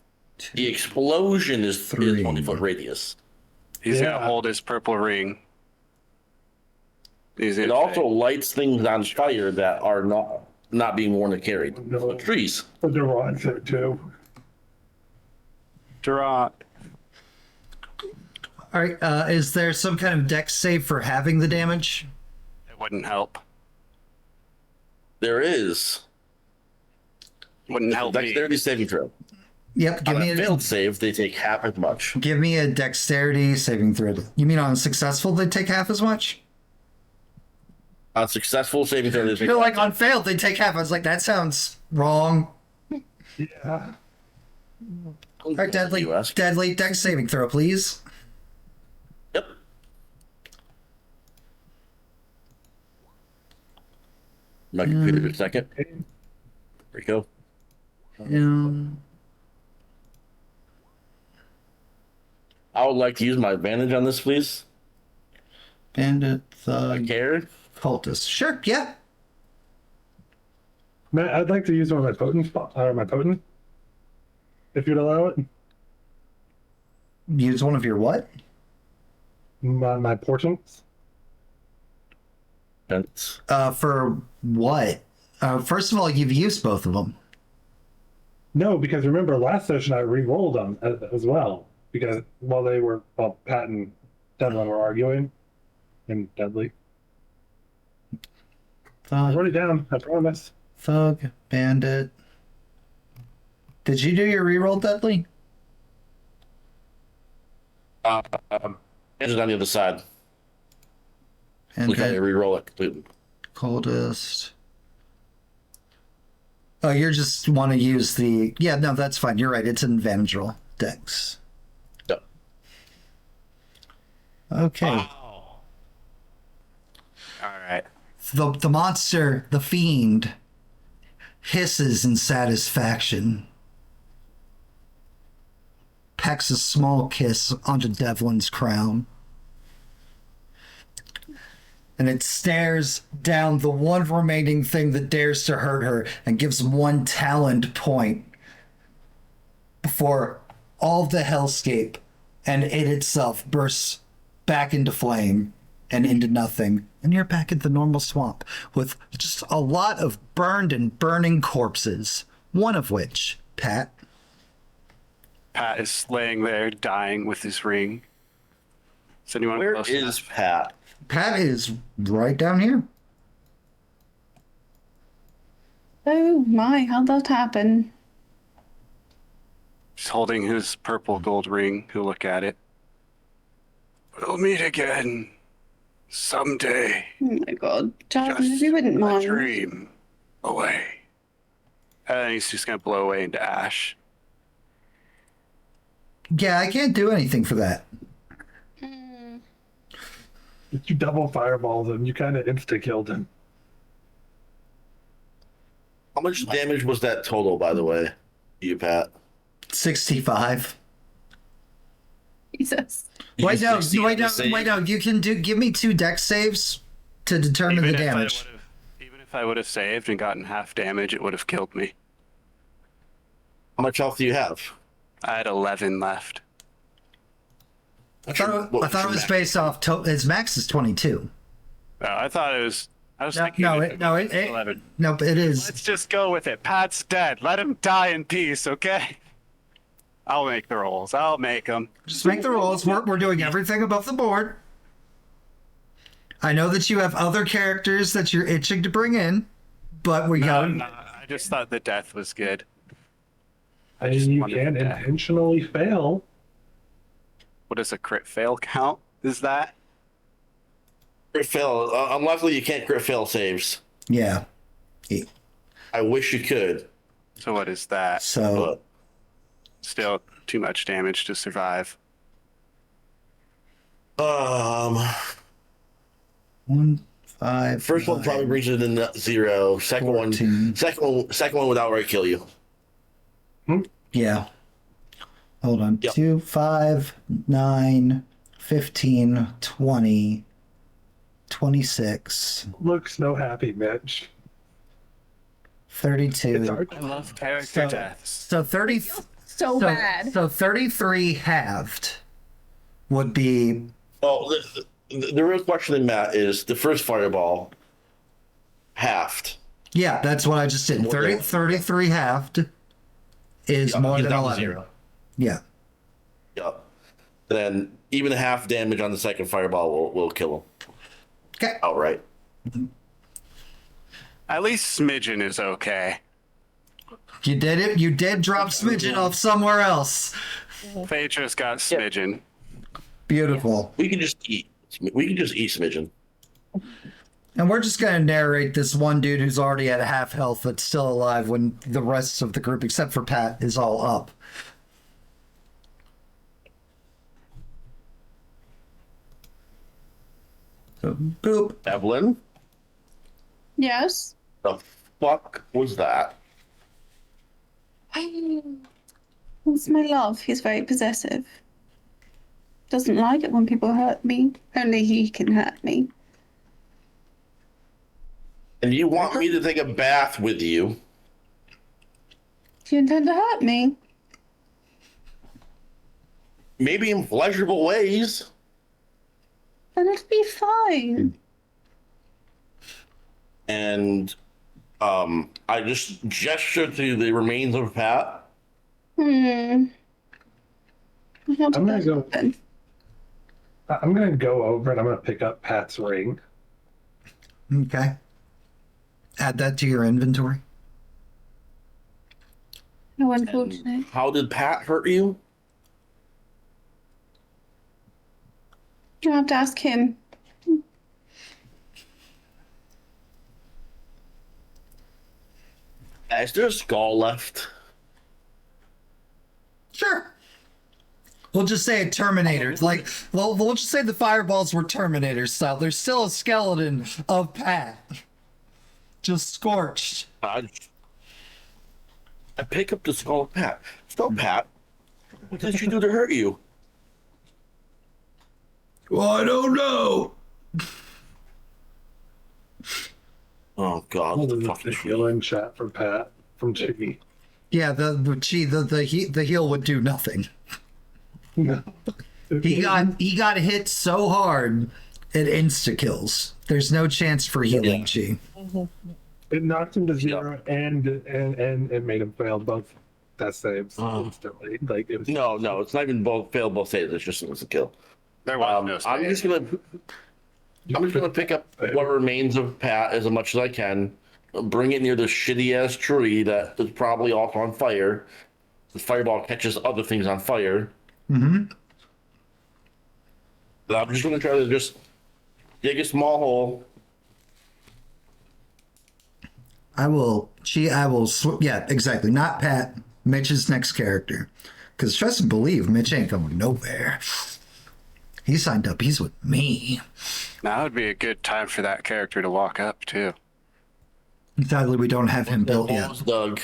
The explosion is
3.
20-foot radius.
He's
Yeah.
gonna hold his purple ring. He's
It
gonna
also
say,
lights things on fire that are not being worn or carried.
No.
So trees.
But the rod's there too.
Draw.
All right. Is there some kind of dex save for having the damage?
It wouldn't help.
There is.
Wouldn't help me.
Dexterity saving throw.
Yep. Give
On
me
a failed save, they take half as much.
Give me a dexterity saving throw. You mean on successful they take half as much?
On successful saving throw, they take
You're like on failed they take half. I was like, that sounds wrong.
Yeah.
All right, deadly,
You ask.
deadly dex saving throw, please.
Yep. My computer just a second. There we go. I would like to use my advantage on this, please.
Bandit, thug,
Care.
cultist. Sure, yeah.
Matt, I'd like to use one of my my potent. If you'd allow it.
Use one of your what?
My portents.
For what? First of all, you've used both of them.
No, because remember last session I re-rolled them as well. Because while Pat and Devlyn were arguing, and Deadly. I wrote it down, I promise.
Thug, bandit. Did you do your reroll, Deadly?
It's on the other side.
And
Look how you re-roll it completely.
coldest. Oh, you just want to use the... Yeah, no, that's fine. You're right. It's an advantage roll. Dex.
Yep.
Okay.
All right.
The monster, the fiend, hisses in satisfaction. Pecks a small kiss onto Devlin's crown. And it stares down the one remaining thing that dares to hurt her and gives him one talent point before all the hellscape and it itself bursts back into flame and into nothing. And you're back at the normal swamp with just a lot of burned and burning corpses. One of which, Pat.
Pat is laying there dying with his ring. Is anyone
Where
close
is
enough?
Pat?
Pat is right down here.
Oh my, how'd that happen?
He's holding his purple gold ring. He'll look at it. We'll meet again someday.
Oh my god. Jasmine, if
Just
you wouldn't
a
mind.
dream away. And he's just gonna blow away into ash.
Yeah, I can't do anything for that.
You double fireballs him, you kind of insta-killed him.
How much damage was that total, by the way? You, Pat?
65.
Jesus.
Wait, no,
succeeded
wait,
the
no,
save?
wait, no. You can give me 2 dex saves to determine the damage.
Even if I would have saved and gotten half damage, it would have killed me.
How much health do you have?
I had 11 left.
I thought it was based off. His max is 22.
I thought it was. I was
No,
thinking.
no,
it was
it
11.
no, it is.
Let's just go with it. Pat's dead. Let him die in peace, okay? I'll make the rolls. I'll make them.
Just make the rolls. We're doing everything above the board. I know that you have other characters that you're itching to bring in, but we got.
I just thought the death was good.
I
just
mean, you
wanted
can
to die.
intentionally fail.
What does a crit fail count? Is that?
Crit fail. Unluckily, you can't crit fail saves.
Yeah.
I wish you could.
So what is that?
So
Still too much damage to survive.
one, five.
First one probably brings it in 0. Second
14.
second one would outright kill you.
Yeah. Hold on.
Yep.
2, 5, 9, 15, 20, 26,
Look so happy, Mitch.
32.
It's our
I love character
So-
deaths.
So 30.
So bad.
So 33 halved would be.
Oh, the real question in Matt is the first fireball halved.
Yeah, that's what I just did.
More
30,
than-
33 halved is more
He's
than
down to
11.
0.
Yeah.
Yep. Then even half damage on the second fireball will kill him
Okay.
outright.
At least Smidgen is okay.
You did it. You did drop Smidgen off somewhere else.
Phaedra's got Smidgen.
Beautiful.
We can just eat. We can just eat Smidgen.
And we're just going to narrate this one dude who's already at half health that's still alive when the rest of the group, except for Pat, is all up. So, boop.
Devlyn,
Yes.
the fuck was that?
It's my love. He's very possessive. Doesn't like it when people hurt me. Only he can hurt me.
And you want me to take a bath with you?
Do you intend to hurt me?
Maybe in pleasurable ways.
Then it'll be fine.
And I just gestured to the remains of Pat.
How did
I'm gonna
that
go-
happen?
I'm gonna go over and I'm gonna pick up Pat's ring.
Okay. Add that to your inventory.
How unfortunate.
How did Pat hurt you?
You'll have to ask him.
Is there a skull left?
Sure. We'll just say a Terminator. Like, we'll just say the fireballs were Terminator style. There's still a skeleton of Pat. Just scorched.
I pick up the skull of Pat. So, Pat, what did you do to hurt you?
Well, I don't know.
Oh, God.
This
The
is
fucking
the healing shot for Pat from Chicky.
Yeah, the heal would do nothing.
No.
He got hit so hard, it insta kills. There's no chance for healing chi.
It knocked him to 0 and it made him fail both death saves instantly. Like it was
No, it's not even fail both saves. It's just a kill.
There was no
I'm
save.
just gonna pick up what remains of Pat as much as I can, bring it near the shitty ass tree that is probably also on fire. The fireball catches other things on fire.
Mm-hmm.
I'm just gonna try to just dig a small hole.
Yeah, exactly. Not Pat. Mitch's next character. Because trust and believe, Mitch ain't going nowhere. He signed up. He's with me.
Now would be a good time for that character to walk up too.
Sadly, we don't have him built
The
yet.
hole's dug.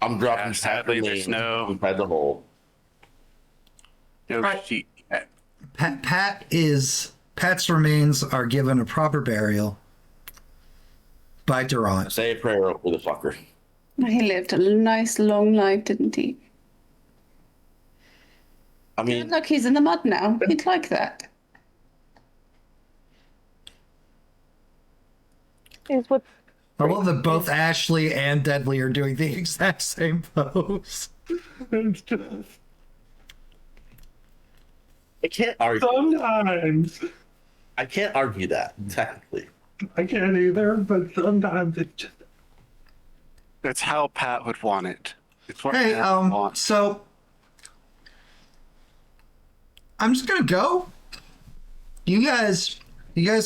I'm dropping
Yeah, sadly, there's no-
inside the hole.
No
Right.
sheet.
Pat's remains are given a proper burial by Durant.
Say a prayer over the fucker.
He lived a nice long life, didn't he?
I mean,
Look, he's in the mud now. He'd like that.
Is what
I love that both Ashley and Deadly are doing the exact same pose.
it's just
I can't argue.
sometimes
I can't argue that technically.
I can't either, but sometimes it's just
That's how Pat would want it. It's what
Hey,
Pat wants.
so I'm just gonna go. You guys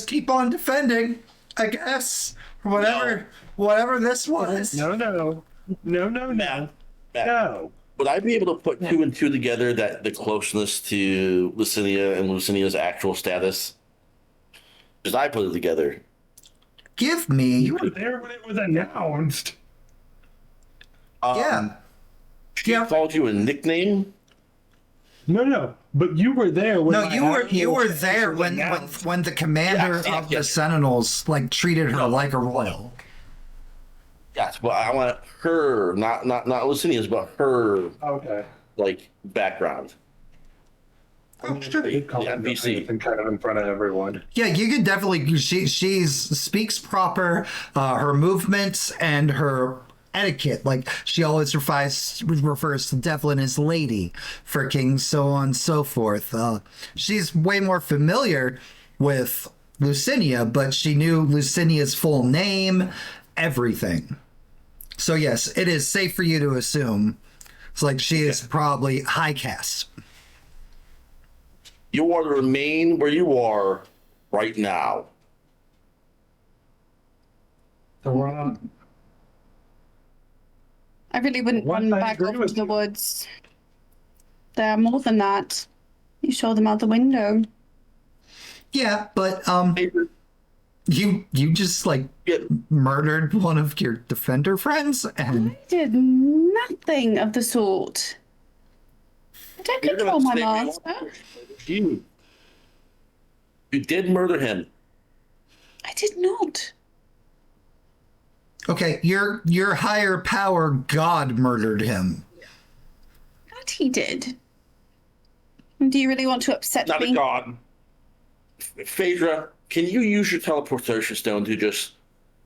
keep on defending, I guess. Whatever this was.
no. No, no, no.
Matt,
No.
would I be able to put two and two together that the closeness to Lucinia and Lucinia's actual status? Because I put it together.
Give me.
You were there when it was announced.
Yeah.
She
Yeah.
called you a nickname.
No, no. But you were there when
No,
my
you were
actual
there
was
when
announced.
when the commander
Yeah,
of
yeah.
the Sentinels like treated her like a royal.
Yes, but I want her, not Lucinia's, but her
Okay.
like background.
Oh, sure.
I did call
Yeah,
him
BC.
and kind of in front of everyone.
Yeah, you could definitely. She speaks proper. Her movements and her etiquette, like she always refers to Devlyn as lady for King, so on and so forth. She's way more familiar with Lucinia, but she knew Lucinia's full name, everything. So yes, it is safe for you to assume. It's like she is probably high caste.
You are to remain where you are right now.
Thra,
I really wouldn't
Well,
run
I
back
agree
off
with
into the
you.
woods. They're more than that. You show them out the window.
Yeah, but you just like
Yeah,
murdered one of your defender friends and
I did nothing of the sort. I don't
you're
control my
stay where you
master.
are. You did murder him.
I did not.
okay, your higher power god murdered him.
That he did. Do you really want to upset
Not
me?
a god. Phaedra, can you use your teleportation stone to just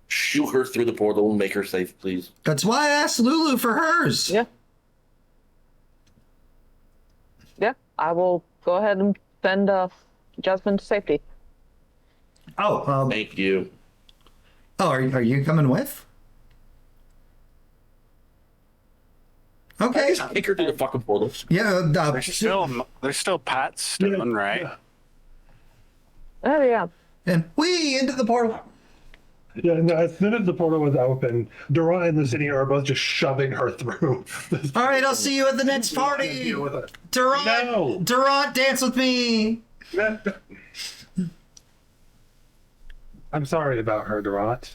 shoot her through the portal and make her safe, please?
That's why I asked Lulu for hers.
Yeah. Yeah, I will go ahead and send Jasmine to safety.
Oh,
Thank you.
are you coming with? Okay.
Just kick her through the fucking portal.
Yeah.
There's still Pat Stone, right?
Yeah.
Oh yeah.
And we into the portal.
Yeah, no, as soon as the portal was open, Dora and Lucinia are both just shoving her through.
All right, I'll see you at the next party.
Deal with it.
Durant,
No.
Durant, dance with me.
I'm sorry about her, Durant.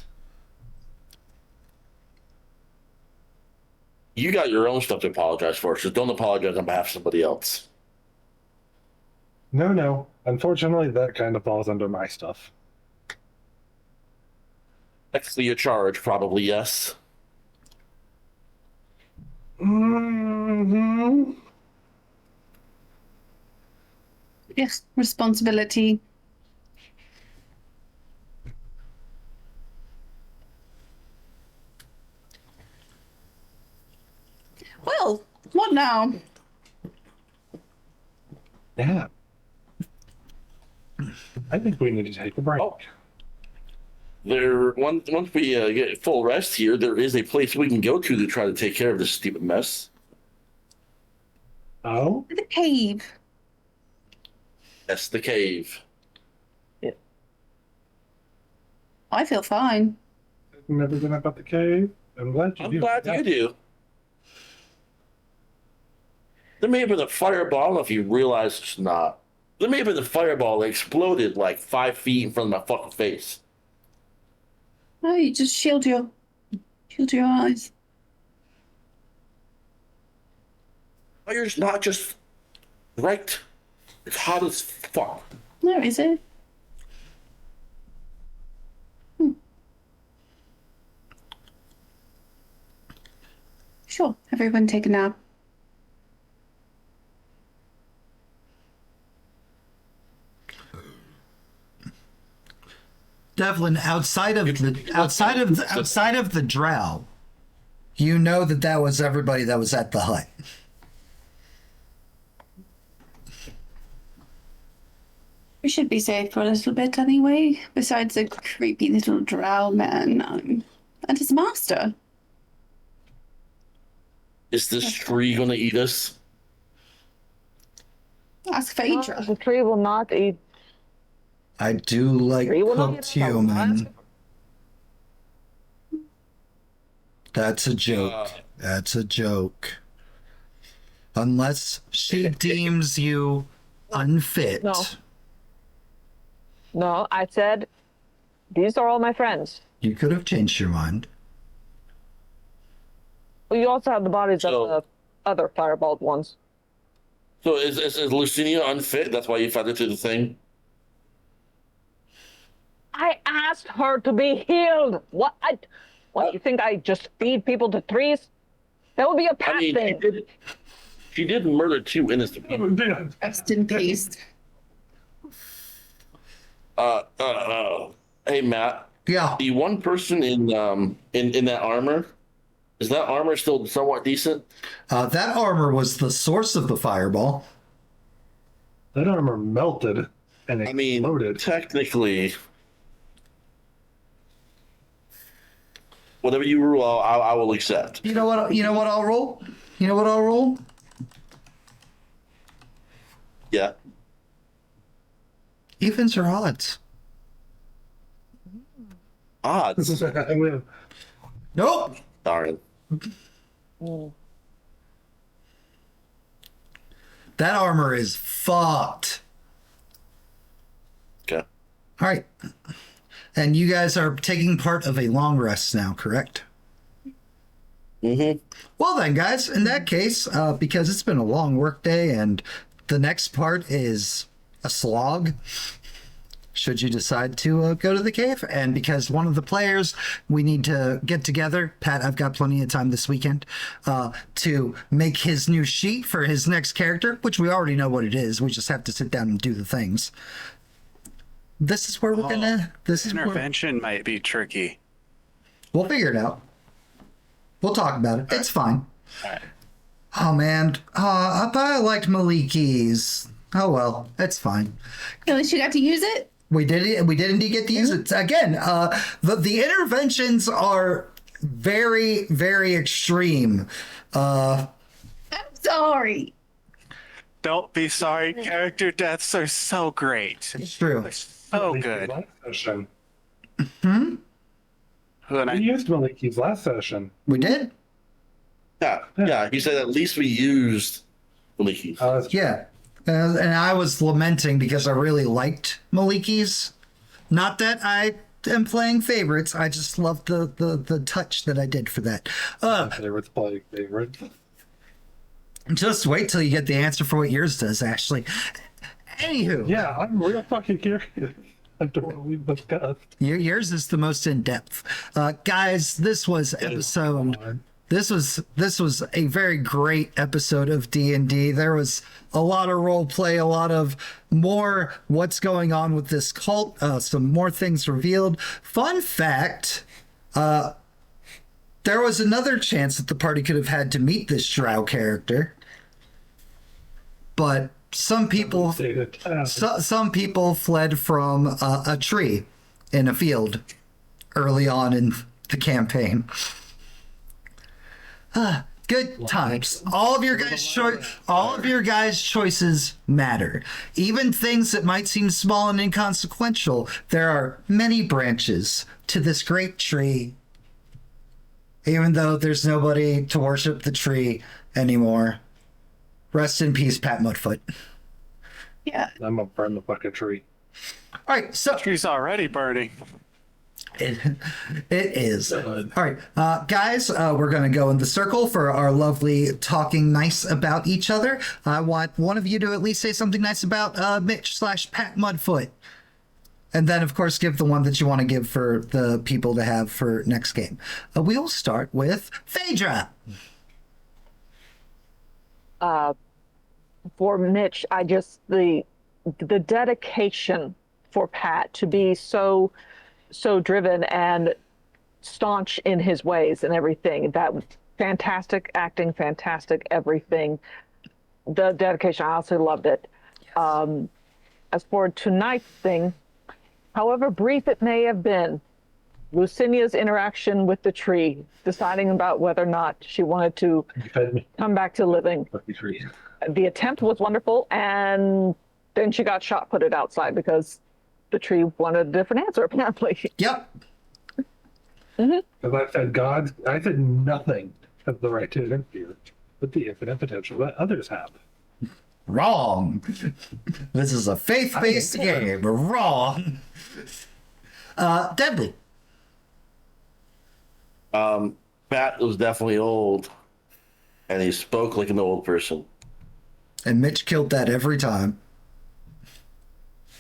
You got your own stuff to apologize for, so don't apologize on behalf of somebody else.
No, no. Unfortunately, that kind of falls under my stuff.
Technically a charge, probably yes.
Mm-hmm.
Yes, responsibility. Well, what now?
Yeah. I think we need to take a break.
Oh. Once we get full rest here, there is a place we can go to try to take care of this stupid mess.
Oh?
The cave.
That's the cave.
I feel fine.
I've never been up at the cave. I'm glad you
I'm
do.
glad you do. There may have been a fireball. I don't know if you realize it's not. There may have been a fireball that exploded like 5 feet in front of my fucking face.
No, you just shield your eyes.
Fire's not just right. It's hot as fuck.
No, is it? Sure, everyone take a nap.
Devlin, outside of the drow, you know that was everybody that was at the hut.
We should be safe for a little bit anyway, besides the creepy little drow man and his master.
Is this tree gonna eat us?
Ask Phaedra.
The tree will not eat.
I do like
Tree will not
cooked
eat us.
human. That's a joke. That's a joke. Unless she deems you unfit.
No. No, I said, these are all my friends.
You could have changed your mind.
Well, you also have the bodies
So-
of the other fireballed ones.
So is Lucinia unfit? That's why you fed her to the thing?
I asked her to be healed. What? What, you think I just feed people to trees? That would be a Pat thing.
She did murder 2 innocent people.
Rest in peace.
Hey Matt,
Yeah.
the one person in that armor, is that armor still somewhat decent?
That armor was the source of the fireball.
That armor melted and
I mean,
exploded.
technically, whatever you rule, I will accept.
You know what? You know what I'll roll? You know what I'll roll?
Yeah.
Evens or odds?
Odds.
I win.
Nope.
Darn.
That armor is fucked.
Okay.
All right. And you guys are taking part of a long rest now, correct?
Mm-hmm.
Well then, guys, in that case, because it's been a long work day and the next part is a slog, should you decide to go to the cave, and because one of the players, we need to get together. Pat, I've got plenty of time this weekend to make his new sheet for his next character, which we already know what it is. We just have to sit down and do the things. This is where we're gonna. This is where
Intervention might be tricky.
we'll figure it out. We'll talk about it. It's fine.
Alright.
Oh man, I thought I liked Maliki's. Oh well, it's fine.
At least you got to use it.
We did it. We did indeed get to use it again. The interventions are very, very extreme.
I'm sorry.
Don't be sorry. Character deaths are so great.
It's true.
So good.
Last session.
When
We used Maliki's last session.
We did.
Yeah. He said at least we used Maliki.
Yeah, and I was lamenting because I really liked Maliki's. Not that I am playing favorites. I just love the touch that I did for that.
Favorites playing favorites.
Just wait till you get the answer for what yours does, Ashley. Anywho,
Yeah, I'm real fucking curious after what we've discussed.
yours is the most in depth. Guys, this was episode. This was a very great episode of D&D. There was a lot of role play, a lot of more what's going on with this cult, some more things revealed. Fun fact, there was another chance that the party could have had to meet this Drow character. But some people some people fled from a tree in a field early on in the campaign. Good times. All of your guys' choices matter. Even things that might seem small and inconsequential, there are many branches to this great tree. Even though there's nobody to worship the tree anymore. Rest in peace, Pat Mudfoot.
Yeah.
I'm gonna burn the fucking tree.
All right, so
tree's already burning.
it is. All right, guys, we're going to go in the circle for our lovely talking nice about each other. I want one of you to at least say something nice about Mitch/Pat Mudfoot. And then, of course, give the one that you want to give for the people to have for next game. We'll start with Phaedra.
For Mitch, I just the dedication for Pat to be so driven and staunch in his ways and everything. That was fantastic acting, fantastic everything. The dedication, I also loved it. Yes. As for tonight's thing, however brief it may have been, Lucinia's interaction with the tree, deciding about whether or not she wanted to come back to living.
Tree.
The attempt was wonderful, and then she got shot, put it outside because the tree wanted a different answer, apparently.
Yep.
Mhm.
Because I said nothing has the right to interfere with the infinite potential that others have.
Wrong. This is a faith-based game. Wrong. Deadly.
Pat was definitely old, and he spoke like an old person.
And Mitch killed that every time.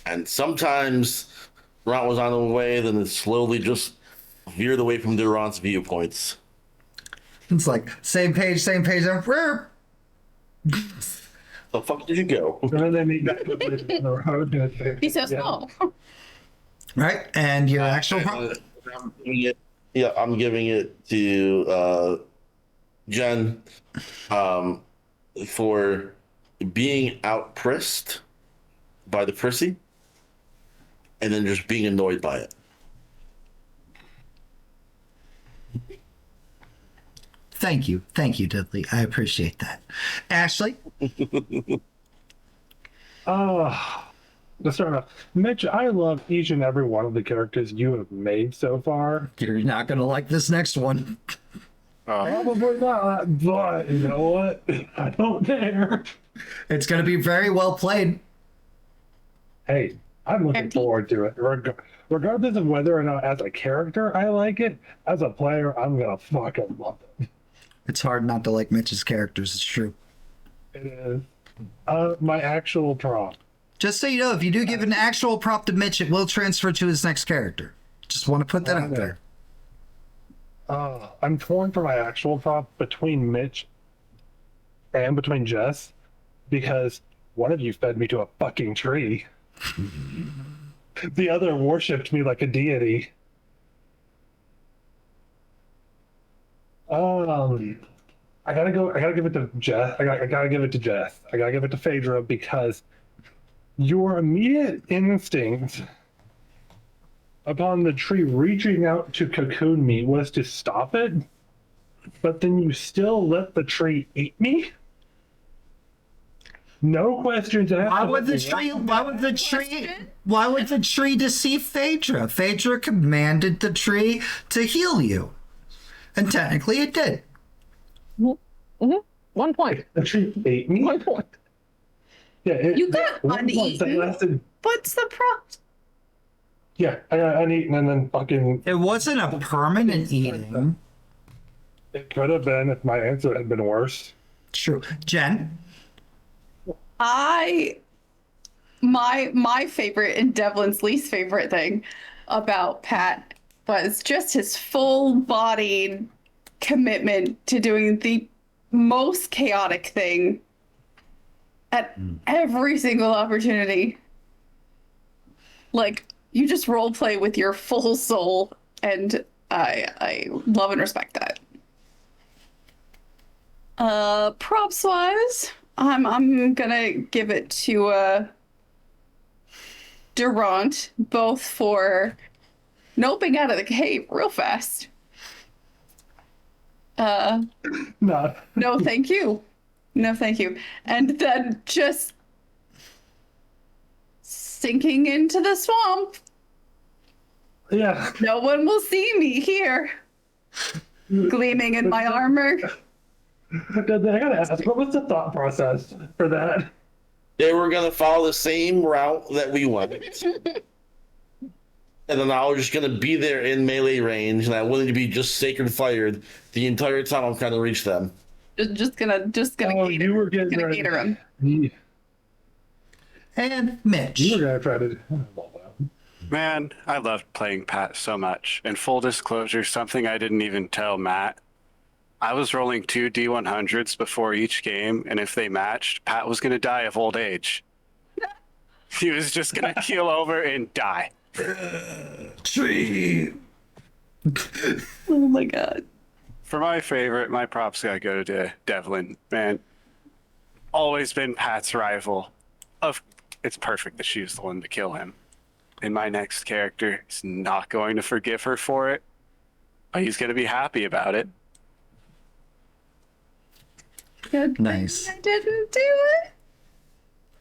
And sometimes Durant was on the way, then it slowly just veered away from Durant's viewpoints.
It's like, same page, and
The fuck did you go?
And then they meet back up later on the road. And they-
He's so small.
right? And your actual
I'm giving it to Jen for being outpressed by the prissy and then just being annoyed by it.
Thank you, Dudley. I appreciate that. Ashley,
To start off, Mitch, I love each and every one of the characters you have made so far.
you're not gonna like this next one.
Probably not, but you know what? I don't care.
It's gonna be very well played.
Hey, I'm looking forward to it. Regardless of whether or not as a character I like it, as a player, I'm gonna fucking love it.
It's hard not to like Mitch's characters. It's true.
It is. My actual prop.
Just so you know, if you do give an actual prop to Mitch, it will transfer to his next character. Just want to put that out there.
I'm torn for my actual prop between Mitch and between Jess because one of you fed me to a fucking tree. The other worshipped me like a deity. I gotta give it to Jess. I gotta give it to Jess. I gotta give it to Phaedra because your immediate instinct upon the tree reaching out to cocoon me was to stop it, but then you still let the tree eat me? No questions asked.
Why would the tree deceive Phaedra? Phaedra commanded the tree to heal you. And technically it did.
1 point.
The tree ate me?
1 point.
Yeah,
You got
one point that
uneaten.
lasted.
What's the problem?
Yeah, I got uneaten and then fucking.
It wasn't a permanent eating.
It could have been if my answer had been worse.
True. Jen?
My favorite and Devlin's least favorite thing about Pat was just his full-bodied commitment to doing the most chaotic thing at every single opportunity. Like, you just role play with your full soul, and I love and respect that. Props wise, I'm gonna give it to Durant, both for noping out of the cave real fast.
No.
No, thank you. No, thank you. And then just sinking into the swamp.
Yeah.
No one will see me here, gleaming in my armor.
I gotta ask, what was the thought process for that?
They were gonna follow the same route that we went. And then I was just gonna be there in melee range, and I wanted to be just sacred fired the entire time I'm trying to reach them.
Just gonna
Oh,
gator,
you were getting
gonna
ready.
gator him.
And Mitch.
You were gonna try to.
Man, I loved playing Pat so much. And full disclosure, something I didn't even tell Matt. I was rolling 2 D100s before each game, and if they matched, Pat was going to die of old age. He was just going to keel over and die.
Tree.
Oh my god.
For my favorite, my props got to go to Devlyn. Man, always been Pat's rival. It's perfect that she was the one to kill him. And my next character is not going to forgive her for it, but he's going to be happy about it.
Good
Nice.
thing I didn't do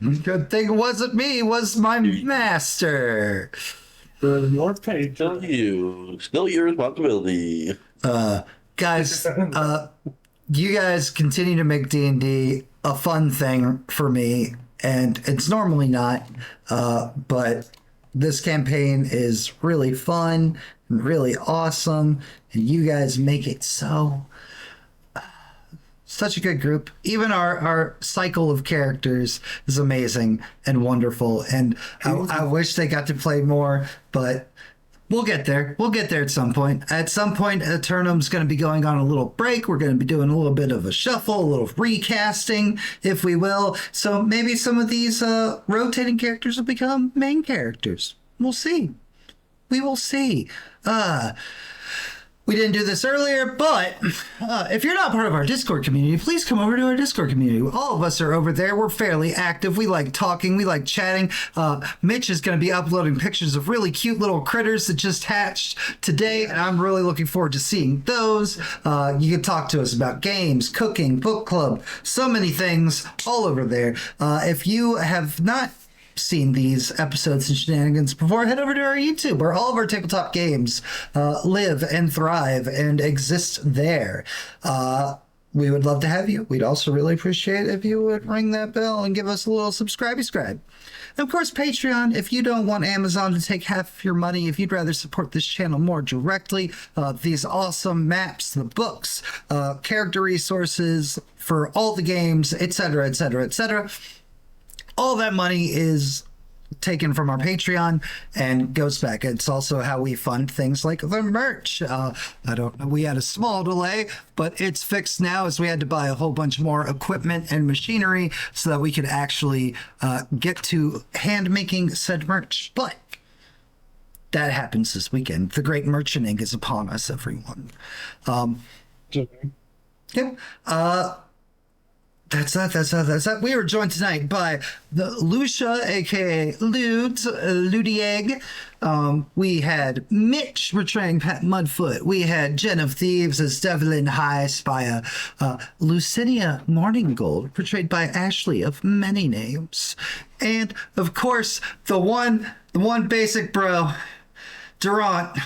it.
Good thing it wasn't me, it was my master.
Your page.
Still your responsibility.
Guys, you guys continue to make D&D a fun thing for me, and it's normally not, but this campaign is really fun and really awesome, and you guys make it such a good group. Even our cycle of characters is amazing and wonderful, and I wish they got to play more, but we'll get there. We'll get there at some point. At some point, Aeternum's going to be going on a little break. We're going to be doing a little bit of a shuffle, a little recasting, if we will. So maybe some of these rotating characters will become main characters. We'll see. We will see. We didn't do this earlier, but if you're not part of our Discord community, please come over to our Discord community. All of us are over there. We're fairly active. We like talking. We like chatting. Mitch is going to be uploading pictures of really cute little critters that just hatched today, and I'm really looking forward to seeing those. You can talk to us about games, cooking, book club, so many things all over there. If you have not seen these episodes and shenanigans before, head over to our YouTube where all of our tabletop games live and thrive and exist there. We would love to have you. We'd also really appreciate if you would ring that bell and give us a little subscribe. And of course, Patreon, if you don't want Amazon to take half of your money, if you'd rather support this channel more directly, these awesome maps, the books, character resources for all the games, etc., etc., etc., all that money is taken from our Patreon and goes back. It's also how we fund things like the merch. I don't know, we had a small delay, but it's fixed now as we had to buy a whole bunch more equipment and machinery so that we could actually get to hand making said merch. But that happens this weekend. The great merchanting is upon us, everyone. Yep. That's that. We were joined tonight by the Lucia, aka Ludieg. We had Mitch portraying Pat Mudfoot. We had JenOfThieves as Devlyn High Spire. Lucinia Morninggold, portrayed by Ashley of many names. And of course, the one basic bro, Durant,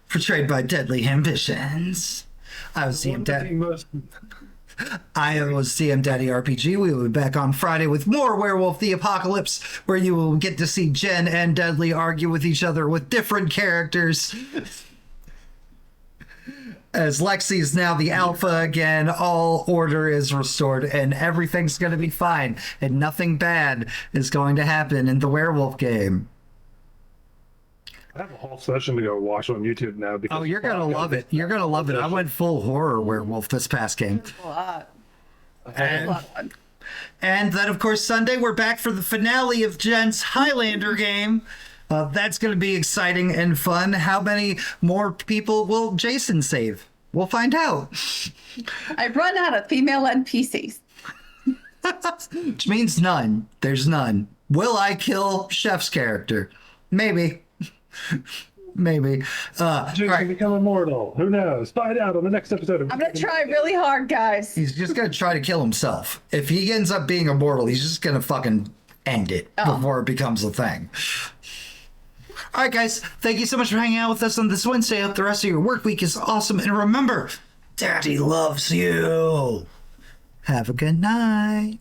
portrayed by Deadly Ambitions. I was CM Daddy RPG. We will be back on Friday with more Werewolf the Apocalypse, where you will get to see Jen and Deadly argue with each other with different characters. As Lexi's now the alpha again, all order is restored and everything's going to be fine and nothing bad is going to happen in the werewolf game.
I have a whole session to go watch on YouTube now. Because
you're going to love it. You're going to love it. I went full horror werewolf this past game.
A lot.
And then, of course, Sunday, we're back for the finale of Jen's Highlander game. That's going to be exciting and fun. How many more people will Jason save? We'll find out.
I've run out of female NPCs.
Which means none. There's none. Will I kill Chef's character? Maybe. Maybe.
Jason
right.
become immortal. Who knows? Find out on the next episode of
I'm going to try really hard, guys.
He's just going to try to kill himself. If he ends up being immortal, he's just going to fucking end it before it becomes a thing. All right, guys. Thank you so much for hanging out with us on this Wednesday. I hope the rest of your work week is awesome. And remember, Daddy loves you. Have a good night.